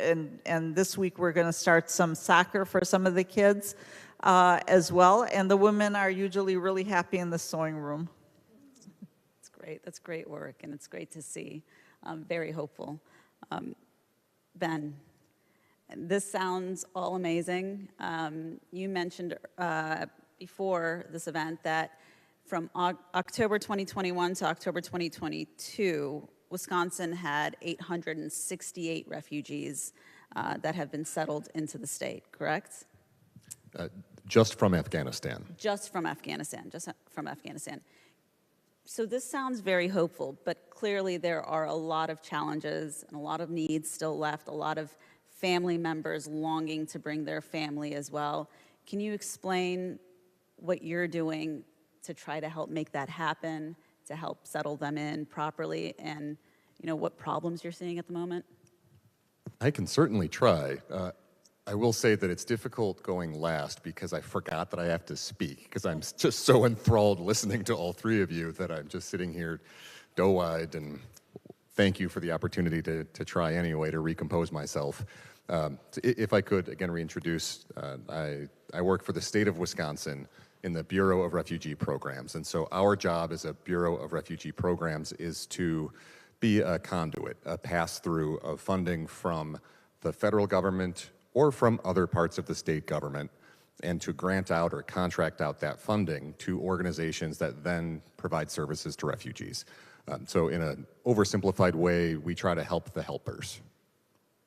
[SPEAKER 5] and this week we're going to start some soccer for some of the kids as well. And the women are usually really happy in the sewing room.
[SPEAKER 2] That's great work, and it's great to see. Very hopeful. Ben, this sounds all amazing. You mentioned before this event that from October 2021 to October 2022, Wisconsin had 868 refugees that have been settled into the state, correct?
[SPEAKER 6] Just from Afghanistan.
[SPEAKER 2] Just from Afghanistan. So this sounds very hopeful, but clearly there are a lot of challenges and a lot of needs still left, a lot of family members longing to bring their family as well. Can you explain what you're doing to try to help make that happen, to help settle them in properly, and what problems you're seeing at the moment?
[SPEAKER 6] I can certainly try. I will say that it's difficult going last because I forgot that I have to speak, because I'm just so enthralled listening to all three of you that I'm just sitting here doe-eyed, and thank you for the opportunity to try anyway to recompose myself. If I could, again, reintroduce, I work for the state of Wisconsin in the Bureau of Refugee Programs, and so our job as a Bureau of Refugee Programs is to be a conduit, a pass-through of funding from the federal government or from other parts of the state government, and to grant out or contract out that funding to organizations that then provide services to refugees. So in an oversimplified way, we try to help the helpers.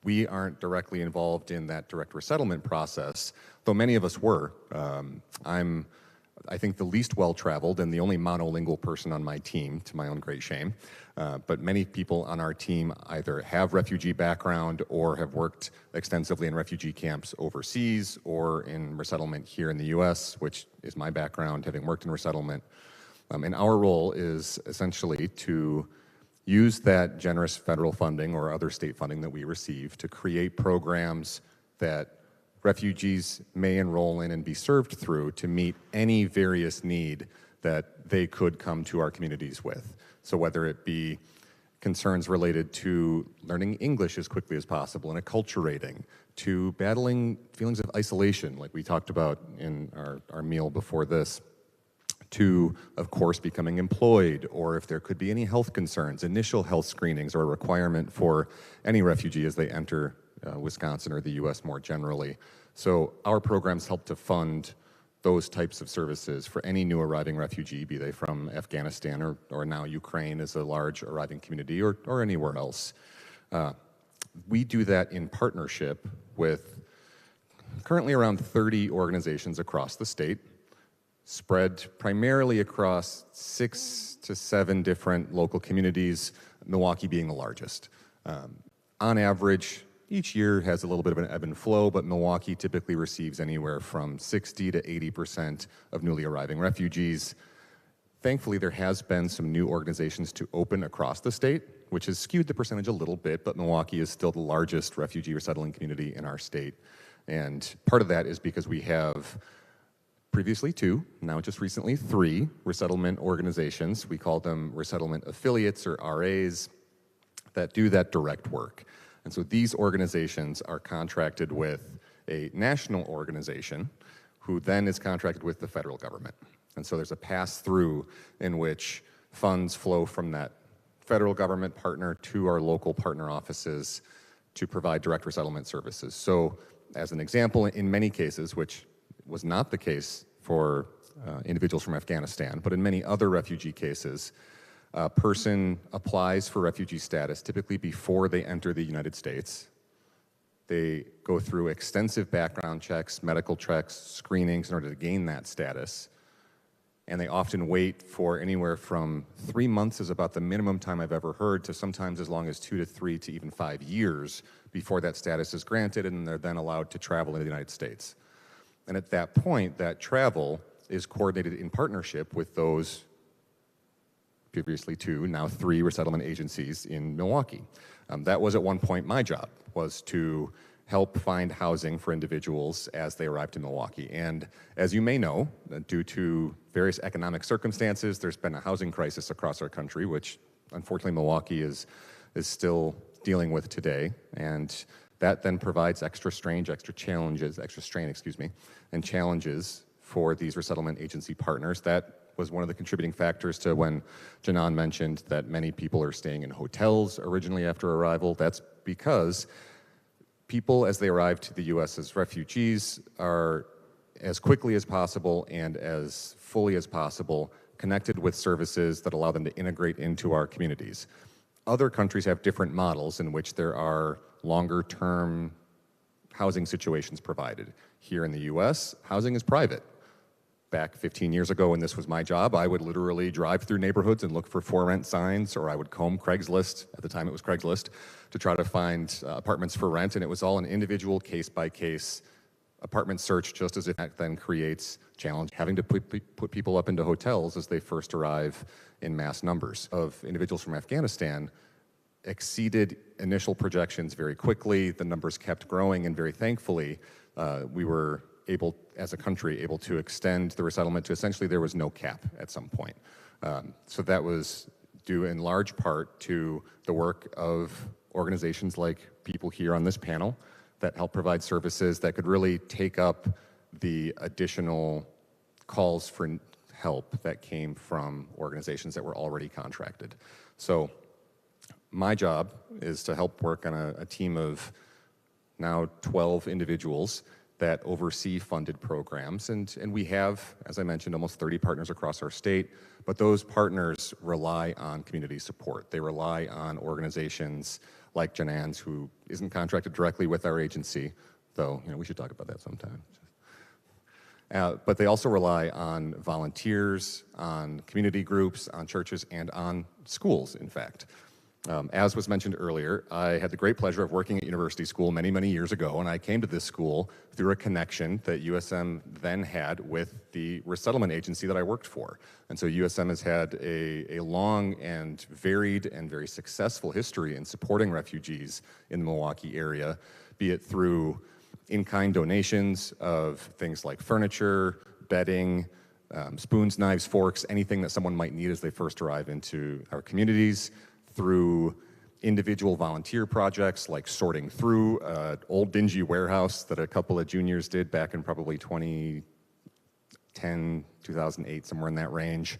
[SPEAKER 6] We aren't directly involved in that direct resettlement process, though many of us were. I'm, I think, the least well-traveled and the only monolingual person on my team, to my own great shame. But many people on our team either have refugee background or have worked extensively in refugee camps overseas or in resettlement here in the US, which is my background, having worked in resettlement. And our role is essentially to use that generous federal funding or other state funding that we receive to create programs that refugees may enroll in and be served through to meet any various need that they could come to our communities with. So whether it be concerns related to learning English as quickly as possible and acculturating, to battling feelings of isolation, like we talked about in our meal before this, to, of course, becoming employed, or if there could be any health concerns, initial health screenings are a requirement for any refugee as they enter Wisconsin or the U.S. more generally. So our programs help to fund those types of services for any new arriving refugee, be they from Afghanistan or now Ukraine as a large arriving community or anywhere else. We do that in partnership with currently around 30 organizations across the state, spread primarily across 6 to 7 different local communities, Milwaukee being the largest. On average, each year has a little bit of an ebb and flow, but Milwaukee typically receives anywhere from 60 to 80% of newly arriving refugees. Thankfully, there has been some new organizations to open across the state, which has skewed the percentage a little bit, but Milwaukee is still the largest refugee resettling community in our state. And part of that is because we have previously 2, now just recently 3 resettlement organizations. We call them resettlement affiliates or RAs that do that direct work. And so these organizations are contracted with a national organization who then is contracted with the federal government. And so there's a pass-through in which funds flow from that federal government partner to our local partner offices to provide direct resettlement services. So as an example, in many cases, which was not the case for individuals from Afghanistan, but in many other refugee cases, a person applies for refugee status typically before they enter the United States. They go through extensive background checks, medical checks, screenings in order to gain that status. And they often wait for anywhere from 3 months is about the minimum time I've ever heard to sometimes as long as 2 to 3 to even 5 years before that status is granted, and they're then allowed to travel into the United States. And at that point, that travel is coordinated in partnership with those previously 2, now 3 resettlement agencies in Milwaukee. That was at one point my job, was to help find housing for individuals as they arrived in Milwaukee. And as you may know, due to various economic circumstances, there's been a housing crisis across our country, which unfortunately Milwaukee is still dealing with today. And that then provides extra strain, and challenges for these resettlement agency partners. That was one of the contributing factors to when Janan mentioned that many people are staying in hotels originally after arrival. That's because people, as they arrive to the U.S. as refugees, are as quickly as possible and as fully as possible connected with services that allow them to integrate into our communities. Other countries have different models in which there are longer-term housing situations provided. Here in the U.S., housing is private. Back 15 years ago when this was my job, I would literally drive through neighborhoods and look for for-rent signs, or I would comb Craigslist, at the time it was Craigslist, to try to find apartments for rent, and it was all an individual case-by-case apartment search, just as it then creates challenge having to put people up into hotels as they first arrive in mass numbers. Of individuals from Afghanistan exceeded initial projections very quickly. The numbers kept growing, and very thankfully, we were able, as a country, able to extend the resettlement to essentially there was no cap at some point. So that was due in large part to the work of organizations like people here on this panel that help provide services that could really take up the additional calls for help that came from organizations that were already contracted. So my job is to help work on a team of now 12 individuals that oversee funded programs. And we have, as I mentioned, almost 30 partners across our state, but those partners rely on community support. They rely on organizations like Janan's, who isn't contracted directly with our agency, though we should talk about that sometime. But they also rely on volunteers, on community groups, on churches, and on schools, in fact. As was mentioned earlier, I had the great pleasure of working at university school many, many years ago, and I came to this school through a connection that USM then had with the resettlement agency that I worked for. And so USM has had a long and varied and very successful history in supporting refugees in the Milwaukee area, be it through in-kind donations of things like furniture, bedding, spoons, knives, forks, anything that someone might need as they first arrive into our communities, through individual volunteer projects like sorting through an old dingy warehouse that a couple of juniors did back in probably 2010, 2008, somewhere in that range,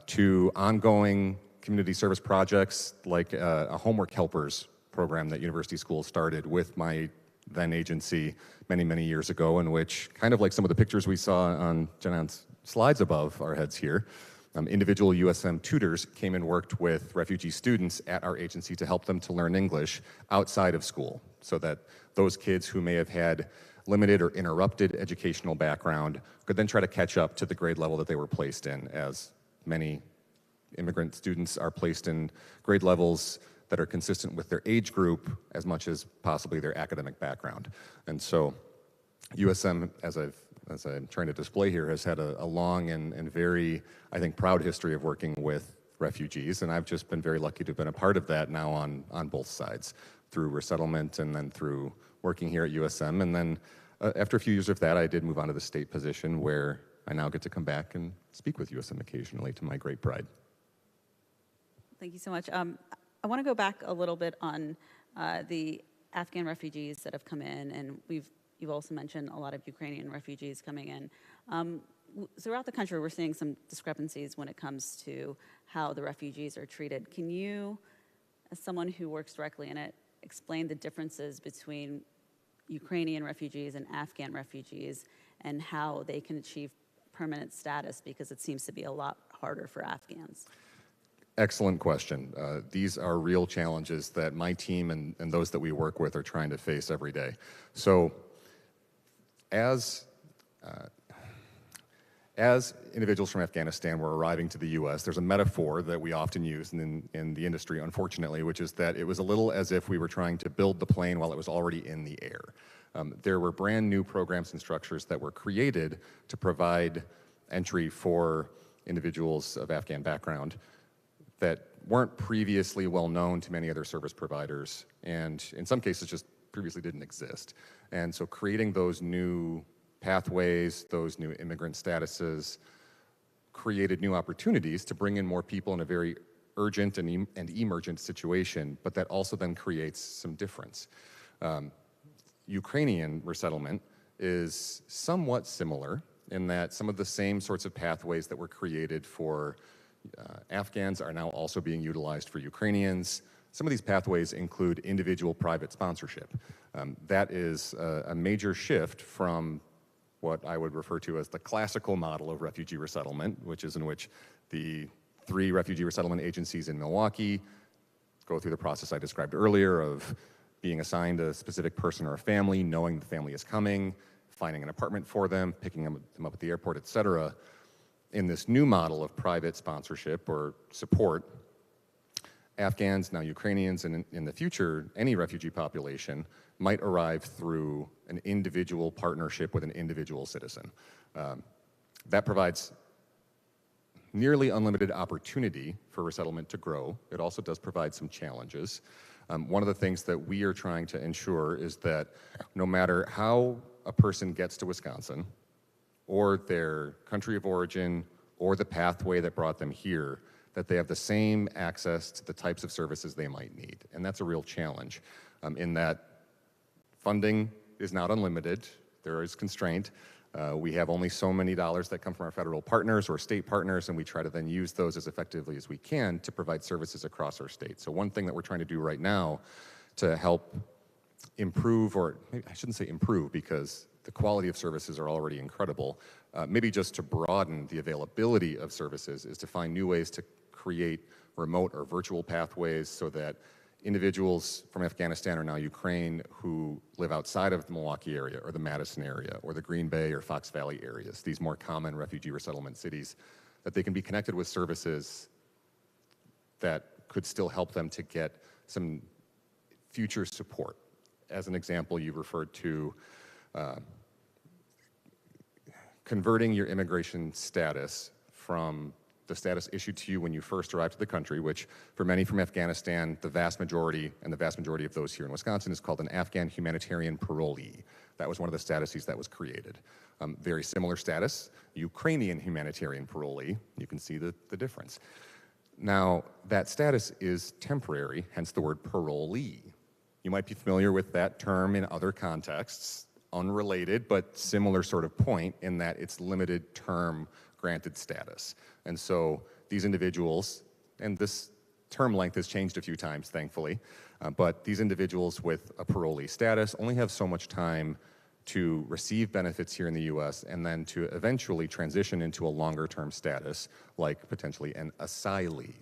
[SPEAKER 6] to ongoing community service projects like a homework helpers program that university school started with my then agency many, many years ago, in which, kind of like some of the pictures we saw on Janan's slides above our heads here, individual USM tutors came and worked with refugee students at our agency to help them to learn English outside of school, so that those kids who may have had limited or interrupted educational background could then try to catch up to the grade level that they were placed in, as many immigrant students are placed in grade levels that are consistent with their age group as much as possibly their academic background. And so USM, as I'm trying to display here, has had a long and very, I think, proud history of working with refugees, and I've just been very lucky to have been a part of that now on both sides, through resettlement and then through working here at USM. And then after a few years of that, I did move on to the state position, where I now get to come back and speak with USM occasionally, to my great pride.
[SPEAKER 2] Thank you so much. I want to go back a little bit on the Afghan refugees that have come in, and you've also mentioned a lot of Ukrainian refugees coming in. Throughout the country, we're seeing some discrepancies when it comes to how the refugees are treated. Can you, as someone who works directly in it, explain the differences between Ukrainian refugees and Afghan refugees and how they can achieve permanent status, because it seems to be a lot harder for Afghans?
[SPEAKER 6] Excellent question. These are real challenges that my team and those that we work with are trying to face every day. So, as individuals from Afghanistan were arriving to the U.S., there's a metaphor that we often use in the industry, unfortunately, which is that it was a little as if we were trying to build the plane while it was already in the air. There were brand new programs and structures that were created to provide entry for individuals of Afghan background that weren't previously well known to many other service providers, and in some cases just previously didn't exist. And so creating those new pathways, those new immigrant statuses, created new opportunities to bring in more people in a very urgent and emergent situation, but that also then creates some difference. Ukrainian resettlement is somewhat similar in that some of the same sorts of pathways that were created for Afghans are now also being utilized for Ukrainians. Some of these pathways include individual private sponsorship. That is a major shift from what I would refer to as the classical model of refugee resettlement, which is in which the 3 refugee resettlement agencies in Milwaukee go through the process I described earlier of being assigned a specific person or a family, knowing the family is coming, finding an apartment for them, picking them up at the airport, et cetera. In this new model of private sponsorship or support, Afghans, now Ukrainians, and in the future, any refugee population might arrive through an individual partnership with an individual citizen. That provides nearly unlimited opportunity for resettlement to grow. It also does provide some challenges. One of the things that we are trying to ensure is that no matter how a person gets to Wisconsin, or their country of origin, or the pathway that brought them here, that they have the same access to the types of services they might need. And that's a real challenge in that funding is not unlimited. There is constraint. We have only so many dollars that come from our federal partners or state partners, and we try to then use those as effectively as we can to provide services across our state. So one thing that we're trying to do right now to help improve, or maybe I shouldn't say improve because the quality of services are already incredible, maybe just to broaden the availability of services, is to find new ways to create remote or virtual pathways so that individuals from Afghanistan or now Ukraine who live outside of the Milwaukee area or the Madison area or the Green Bay or Fox Valley areas, these more common refugee resettlement cities, that they can be connected with services that could still help them to get some future support. As an example, you referred to converting your immigration status from the status issued to you when you first arrived to the country, which for many from Afghanistan, the vast majority of those here in Wisconsin is called an Afghan humanitarian parolee. That was one of the statuses that was created. Very similar status, Ukrainian humanitarian parolee. You can see the difference. Now, that status is temporary, hence the word parolee. You might be familiar with that term in other contexts, unrelated, but similar sort of point in that it's limited term granted status. And so these individuals, and this term length has changed a few times, thankfully, but these individuals with a parolee status only have so much time to receive benefits here in the US and then to eventually transition into a longer term status, like potentially an asylee.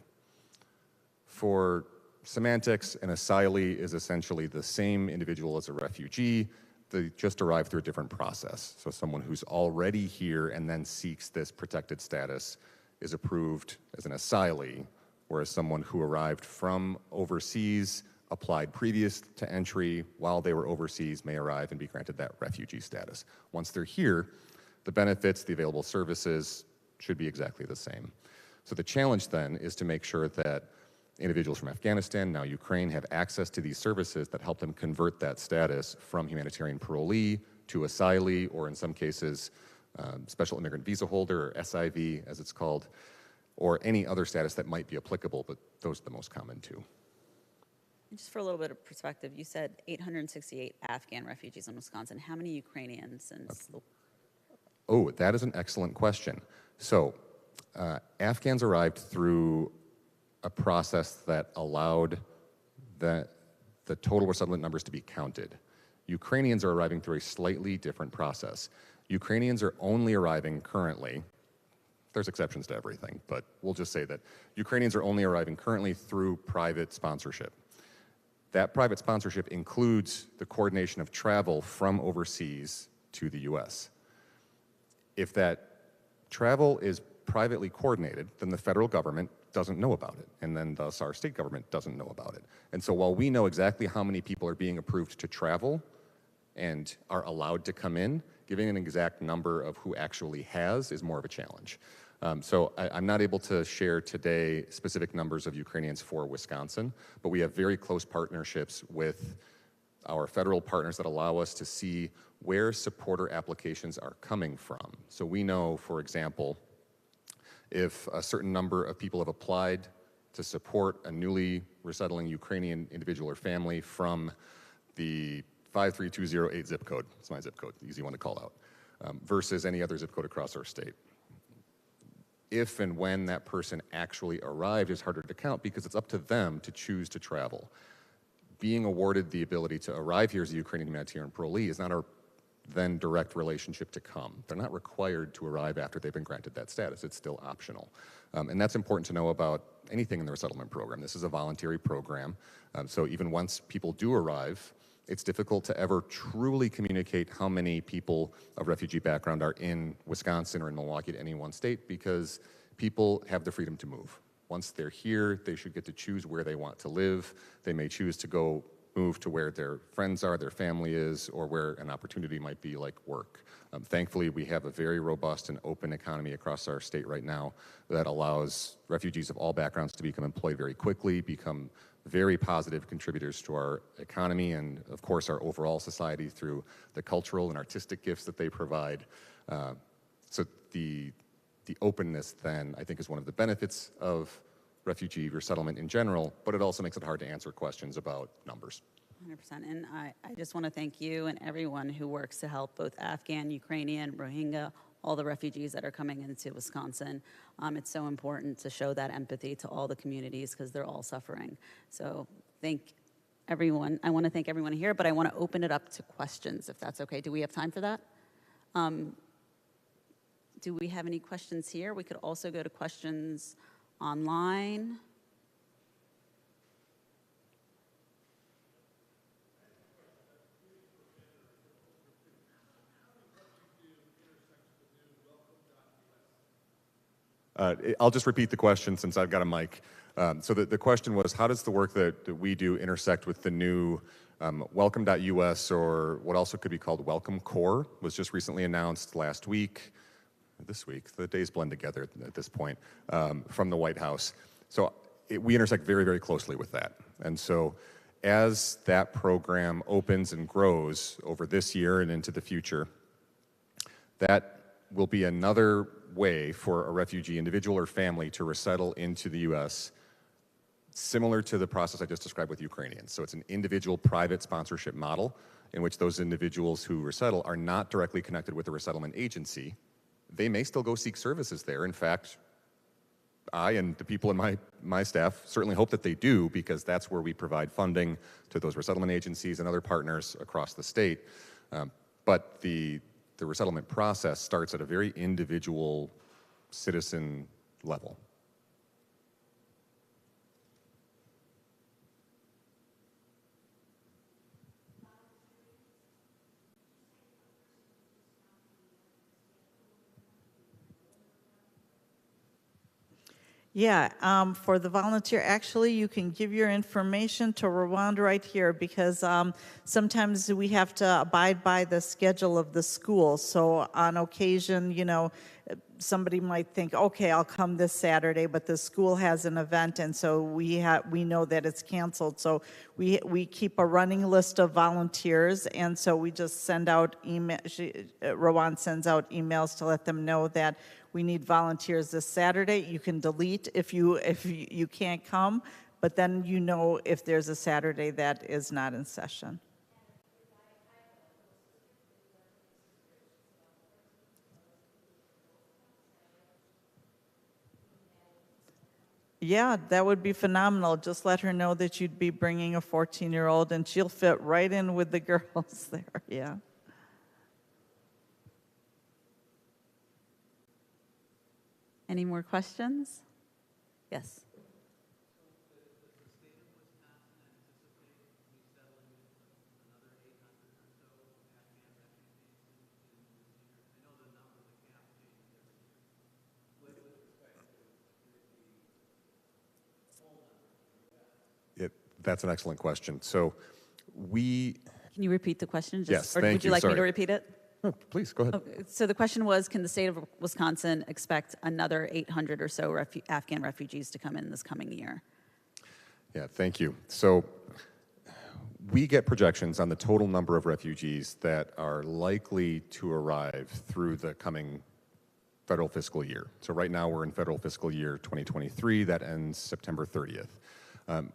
[SPEAKER 6] For semantics, an asylee is essentially the same individual as a refugee. They just arrived through a different process. So someone who's already here and then seeks this protected status is approved as an asylee, whereas someone who arrived from overseas, applied previous to entry while they were overseas, may arrive and be granted that refugee status. Once they're here, the benefits, the available services should be exactly the same. So the challenge then is to make sure that individuals from Afghanistan, now Ukraine, have access to these services that help them convert that status from humanitarian parolee to asylee, or in some cases, special immigrant visa holder, or SIV as it's called, or any other status that might be applicable, but those are the most common too.
[SPEAKER 2] Just for a little bit of perspective, you said 868 Afghan refugees in Wisconsin. How many Ukrainians?
[SPEAKER 6] Oh, that is an excellent question. So, Afghans arrived through a process that allowed the total resettlement numbers to be counted. Ukrainians are arriving through a slightly different process. Ukrainians are only arriving currently, there's exceptions to everything, but we'll just say that Ukrainians are only arriving currently through private sponsorship. That private sponsorship includes the coordination of travel from overseas to the US. If that travel is privately coordinated, then the federal government doesn't know about it, and then thus our state government doesn't know about it. And so while we know exactly how many people are being approved to travel and are allowed to come in, giving an exact number of who actually has is more of a challenge. So I'm not able to share today specific numbers of Ukrainians for Wisconsin, but we have very close partnerships with our federal partners that allow us to see where supporter applications are coming from. So we know, for example, if a certain number of people have applied to support a newly resettling Ukrainian individual or family from the 53208 zip code, it's my zip code, easy one to call out, versus any other zip code across our state. If and when that person actually arrived is harder to count because it's up to them to choose to travel. Being awarded the ability to arrive here as a Ukrainian humanitarian parolee is not our then direct relationship to come. They're not required to arrive after they've been granted that status. It's still optional. And that's important to know about anything in the resettlement program. This is a voluntary program. So even once people do arrive, it's difficult to ever truly communicate how many people of refugee background are in Wisconsin or in Milwaukee at any one state, because people have the freedom to move. Once they're here, they should get to choose where they want to live. They may choose to move to where their friends are, their family is, or where an opportunity might be like work. Thankfully, we have a very robust and open economy across our state right now that allows refugees of all backgrounds to become employed very quickly, become very positive contributors to our economy and, of course, our overall society through the cultural and artistic gifts that they provide. So the openness then, I think, is one of the benefits of refugee resettlement in general, but it also makes it hard to answer questions about numbers.
[SPEAKER 2] 100%. And I just want to thank you and everyone who works to help both Afghan, Ukrainian, Rohingya, all the refugees that are coming into Wisconsin. It's so important to show that empathy to all the communities because they're all suffering. So thank everyone. I want to thank everyone here, but I want to open it up to questions, if that's okay. Do we have time for that? Do we have any questions here? We could also go to questions online.
[SPEAKER 6] I'll just repeat the question since I've got a mic. So the question was, how does the work that we do intersect with the new Welcome.us, or what also could be called Welcome Core, was just recently announced last week, this week, the days blend together at this point, from the White House. So we intersect very, very closely with that. And so as that program opens and grows over this year and into the future, that will be another way for a refugee individual or family to resettle into the U.S., similar to the process I just described with Ukrainians. So it's an individual private sponsorship model in which those individuals who resettle are not directly connected with the resettlement agency. They may still go seek services there. In fact, I and the people in my staff certainly hope that they do, because that's where we provide funding to those resettlement agencies and other partners across the state. But the resettlement process starts at a very individual citizen level.
[SPEAKER 5] Yeah, for the volunteer, actually, you can give your information to Rwanda right here, because sometimes we have to abide by the schedule of the school. So on occasion, you know, somebody might think, okay, I'll come this Saturday, but the school has an event, and so we know that it's canceled. So we keep a running list of volunteers, and so we just send out Rwan sends out emails to let them know that we need volunteers this Saturday. You can delete if you can't come, but then you know if there's a Saturday that is not in session. Yeah, that would be phenomenal. Just let her know that you'd be bringing a 14-year-old, and she'll fit right in with the girls there. Yeah.
[SPEAKER 2] Any more questions? Yes.
[SPEAKER 6] That's an excellent question. So we...
[SPEAKER 2] Can you repeat the question?
[SPEAKER 6] Yes,
[SPEAKER 2] or
[SPEAKER 6] thank
[SPEAKER 2] would you
[SPEAKER 6] you,
[SPEAKER 2] like me
[SPEAKER 6] sorry.
[SPEAKER 2] to repeat it?
[SPEAKER 6] Oh, please, go ahead.
[SPEAKER 2] Okay, so the question was, can the state of Wisconsin expect another 800 or so Afghan refugees to come in this coming year?
[SPEAKER 6] Yeah, thank you. So we get projections on the total number of refugees that are likely to arrive through the coming federal fiscal year. So right now we're in federal fiscal year 2023, that ends September 30th.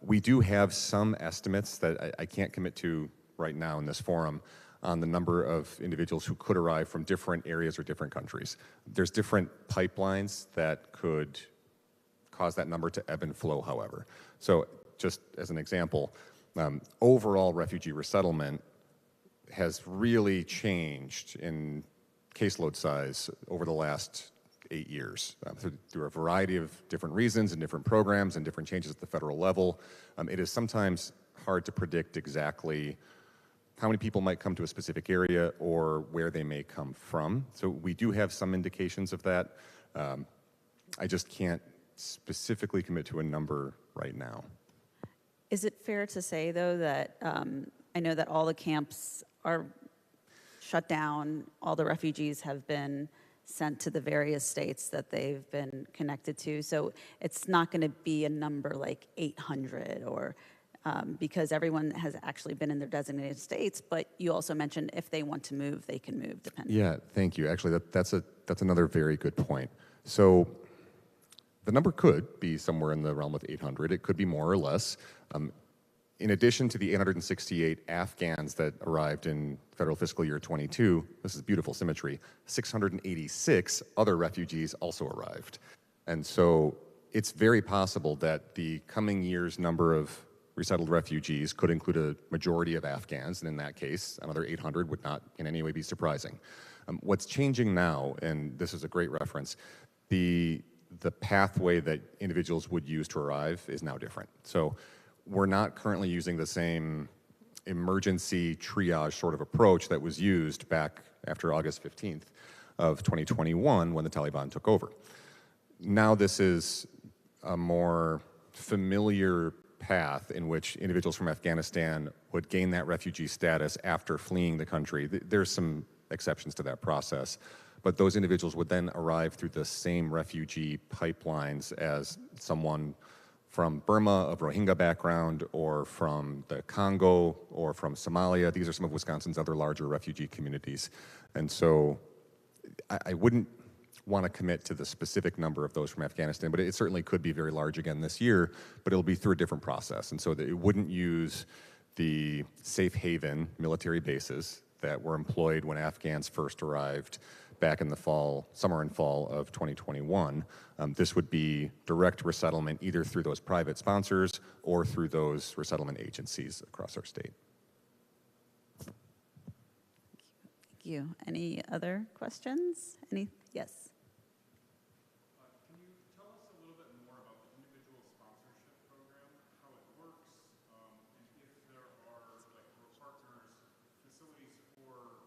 [SPEAKER 6] We do have some estimates that I can't commit to right now in this forum on the number of individuals who could arrive from different areas or different countries. There's different pipelines that could cause that number to ebb and flow, however. So just as an example, overall refugee resettlement has really changed in caseload size over the last 8 years through a variety of different reasons and different programs and different changes at the federal level. It is sometimes hard to predict exactly how many people might come to a specific area or where they may come from. So we do have some indications of that. I just can't specifically commit to a number right now.
[SPEAKER 2] Is it fair to say, though, that I know that all the camps are shut down, all the refugees have been sent to the various states that they've been connected to, so it's not going to be a number like 800 or because everyone has actually been in their designated states, but you also mentioned if they want to move, they can move depending.
[SPEAKER 6] Yeah, thank you. Actually, that's another very good point. So the number could be somewhere in the realm of 800. It could be more or less. In addition to the 868 Afghans that arrived in federal fiscal year 22, this is beautiful symmetry, 686 other refugees also arrived. And so it's very possible that the coming year's number of resettled refugees could include a majority of Afghans, and in that case, another 800 would not in any way be surprising. What's changing now, and this is a great reference, the pathway that individuals would use to arrive is now different. So we're not currently using the same emergency triage sort of approach that was used back after August 15th of 2021 when the Taliban took over. now this is a more familiar path in which individuals from Afghanistan would gain that refugee status after fleeing the country. There's some exceptions to that process, but those individuals would then arrive through the same refugee pipelines as someone from Burma of Rohingya background, or from the Congo, or from Somalia. These are some of Wisconsin's other larger refugee communities. And so I wouldn't want to commit to the specific number of those from Afghanistan, but it certainly could be very large again this year, but it'll be through a different process. And so that it wouldn't use the safe haven military bases that were employed when Afghans first arrived back in the fall, summer and fall of 2021. This would be direct resettlement either through those private sponsors or through those resettlement agencies across our state.
[SPEAKER 2] Thank you. Any other questions? Yes.
[SPEAKER 7] Can you tell us a little bit more about the individual sponsorship program, how it works, and if there are, like, for partners, facilities for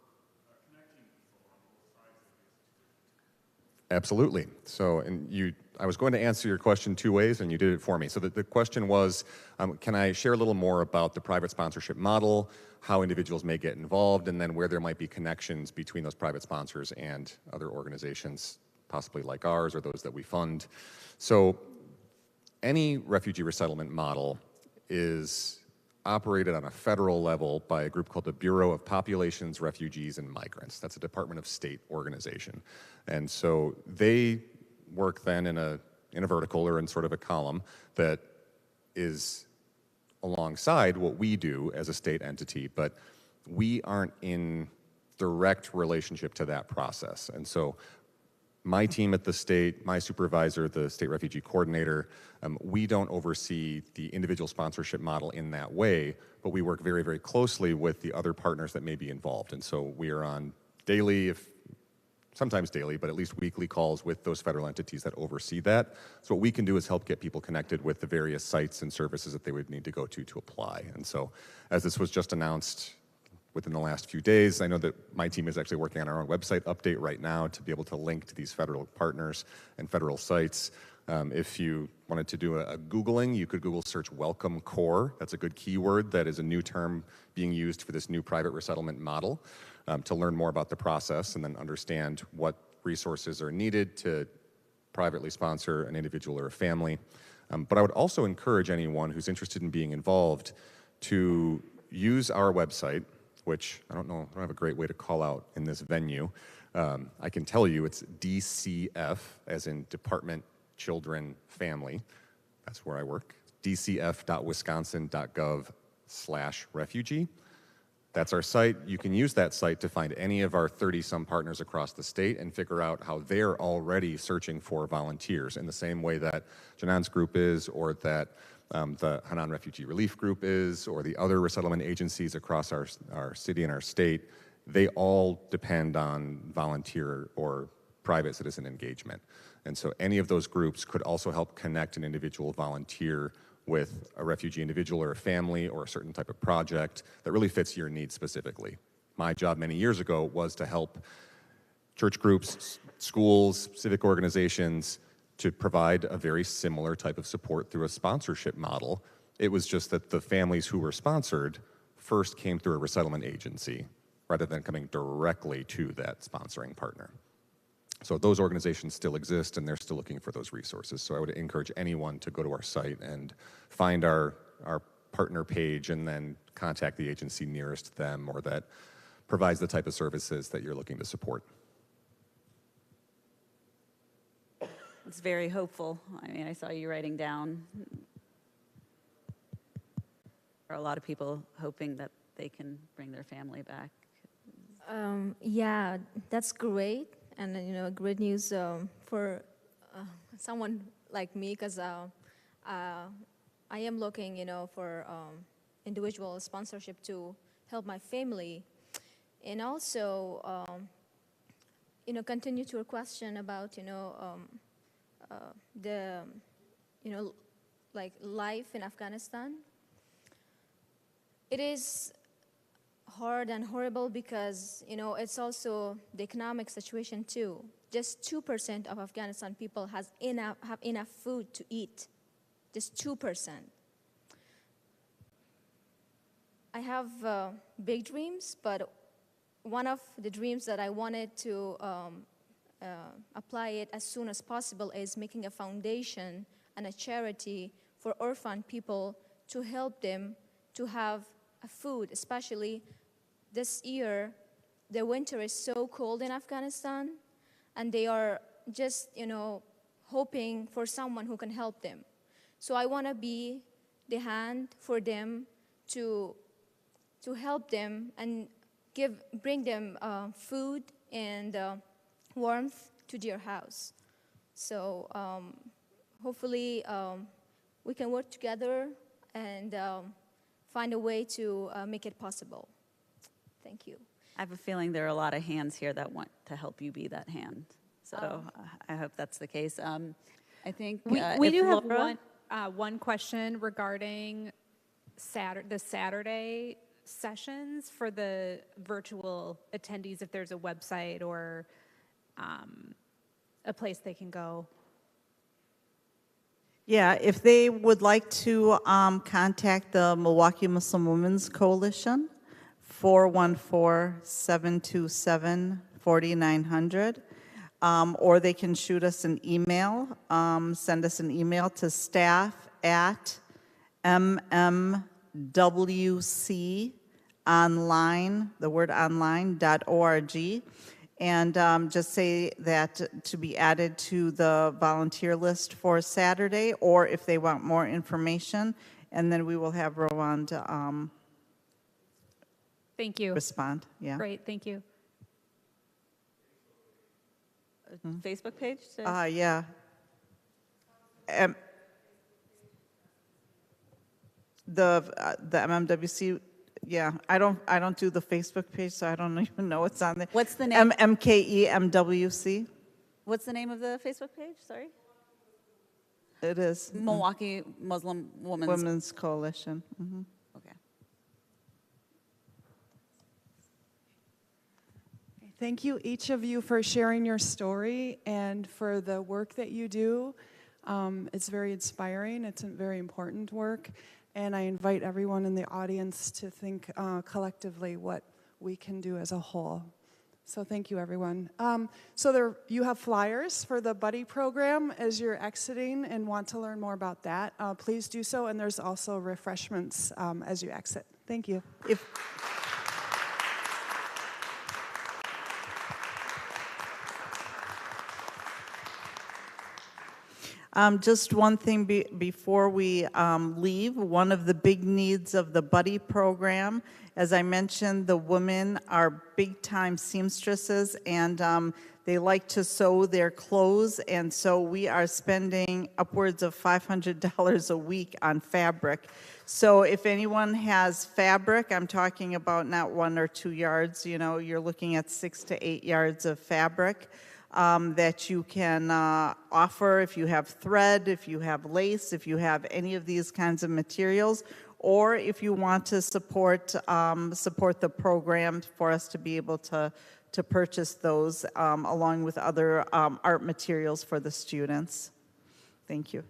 [SPEAKER 7] connecting people on both sides of this?
[SPEAKER 6] Absolutely. So, I was going to answer your question two ways, and you did it for me. So the question was, can I share a little more about the private sponsorship model, how individuals may get involved, and then where there might be connections between those private sponsors and other organizations, possibly like ours or those that we fund. So any refugee resettlement model is operated on a federal level by a group called the Bureau of Populations, Refugees, and Migrants. That's a Department of State organization. And so they work then in a vertical or in sort of a column that is alongside what we do as a state entity, but we aren't in direct relationship to that process. And so my team at the state, my supervisor, the state refugee coordinator, we don't oversee the individual sponsorship model in that way, but we work very, very closely with the other partners that may be involved. And so we are on daily, sometimes daily, but at least weekly calls with those federal entities that oversee that. So what we can do is help get people connected with the various sites and services that they would need to go to apply. And so as this was just announced within the last few days, I know that my team is actually working on our own website update right now to be able to link to these federal partners and federal sites. If you wanted to do a Googling, you could Google search Welcome Corps. That's a good keyword. That is a new term being used for this new private resettlement model, to learn more about the process and then understand what resources are needed to privately sponsor an individual or a family. But I would also encourage anyone who's interested in being involved to use our website, which I don't have a great way to call out in this venue. I can tell you it's DCF, as in Department, Children, Family. That's where I work. dcf.wisconsin.gov/refugee. That's our site. You can use that site to find any of our 30-some partners across the state and figure out how they're already searching for volunteers in the same way that Janan's group is, or that the Hanan Refugee Relief Group is, or the other resettlement agencies across our city and our state. They all depend on volunteer or private citizen engagement. And so any of those groups could also help connect an individual volunteer with a refugee individual or a family or a certain type of project that really fits your needs specifically. My job many years ago was to help church groups, schools, civic organizations to provide a very similar type of support through a sponsorship model. It was just that the families who were sponsored first came through a resettlement agency rather than coming directly to that sponsoring partner. So those organizations still exist, and they're still looking for those resources. So I would encourage anyone to go to our site and find our partner page and then contact the agency nearest them or that provides the type of services that you're looking to support.
[SPEAKER 2] It's very hopeful. I mean, I saw you writing down. There are a lot of people hoping that they can bring their family back.
[SPEAKER 4] Yeah, that's great. And great news for someone like me, because I am looking, for individual sponsorship to help my family, and also, continue to your question about, the, like life in Afghanistan. It is hard and horrible because, it's also the economic situation too. just 2% of Afghanistan people have enough food to eat. Just 2%. I have big dreams, but one of the dreams that I wanted to apply it as soon as possible is making a foundation and a charity for orphan people to help them to have a food, especially this year. The winter is so cold in Afghanistan, and they are just, hoping for someone who can help them. So I want to be the hand for them to help them and bring them food and warmth to their house. So hopefully we can work together and find a way to make it possible. Thank you.
[SPEAKER 2] I have a feeling there are a lot of hands here that want to help you be that hand. So I hope that's the case. I think
[SPEAKER 8] we do have
[SPEAKER 2] Laura,
[SPEAKER 8] one question regarding the Saturday sessions for the virtual attendees, if there's a website or a place they can go.
[SPEAKER 5] Yeah, if they would like to contact the Milwaukee Muslim Women's Coalition, 414-727-4900, or they can shoot us an email, send us an email to staff@mmwconline, the word online.org, and just say that to be added to the volunteer list for Saturday, or if they want more information, and then we will have Rwanda
[SPEAKER 8] Thank you.
[SPEAKER 5] respond. Yeah.
[SPEAKER 8] Great, thank you.
[SPEAKER 2] Facebook page?
[SPEAKER 5] Yeah. The MMWC. Yeah, I don't do the Facebook page, so I don't even know what's on there.
[SPEAKER 2] What's the name?
[SPEAKER 5] MKEMWC.
[SPEAKER 2] What's the name of the Facebook page? Sorry.
[SPEAKER 5] It is
[SPEAKER 2] Milwaukee Muslim
[SPEAKER 5] Women's Coalition. Mhm.
[SPEAKER 2] Okay.
[SPEAKER 9] Thank you, each of you, for sharing your story and for the work that you do. It's very inspiring. It's a very important work. And I invite everyone in the audience to think collectively what we can do as a whole. So thank you, everyone. You have flyers for the Buddy program as you're exiting and want to learn more about that. Please do so. And there's also refreshments as you exit. Thank you.
[SPEAKER 5] Just one thing before we leave. One of the big needs of the Buddy program, as I mentioned, the women are big-time seamstresses, and they like to sew their clothes, and so we are spending upwards of $500 a week on fabric. So if anyone has fabric, I'm talking about not 1 or 2 yards, you're looking at 6 to 8 yards of fabric. That you can offer if you have thread, if you have lace, if you have any of these kinds of materials, or if you want to support the program for us to be able to purchase those along with other art materials for the students. Thank you.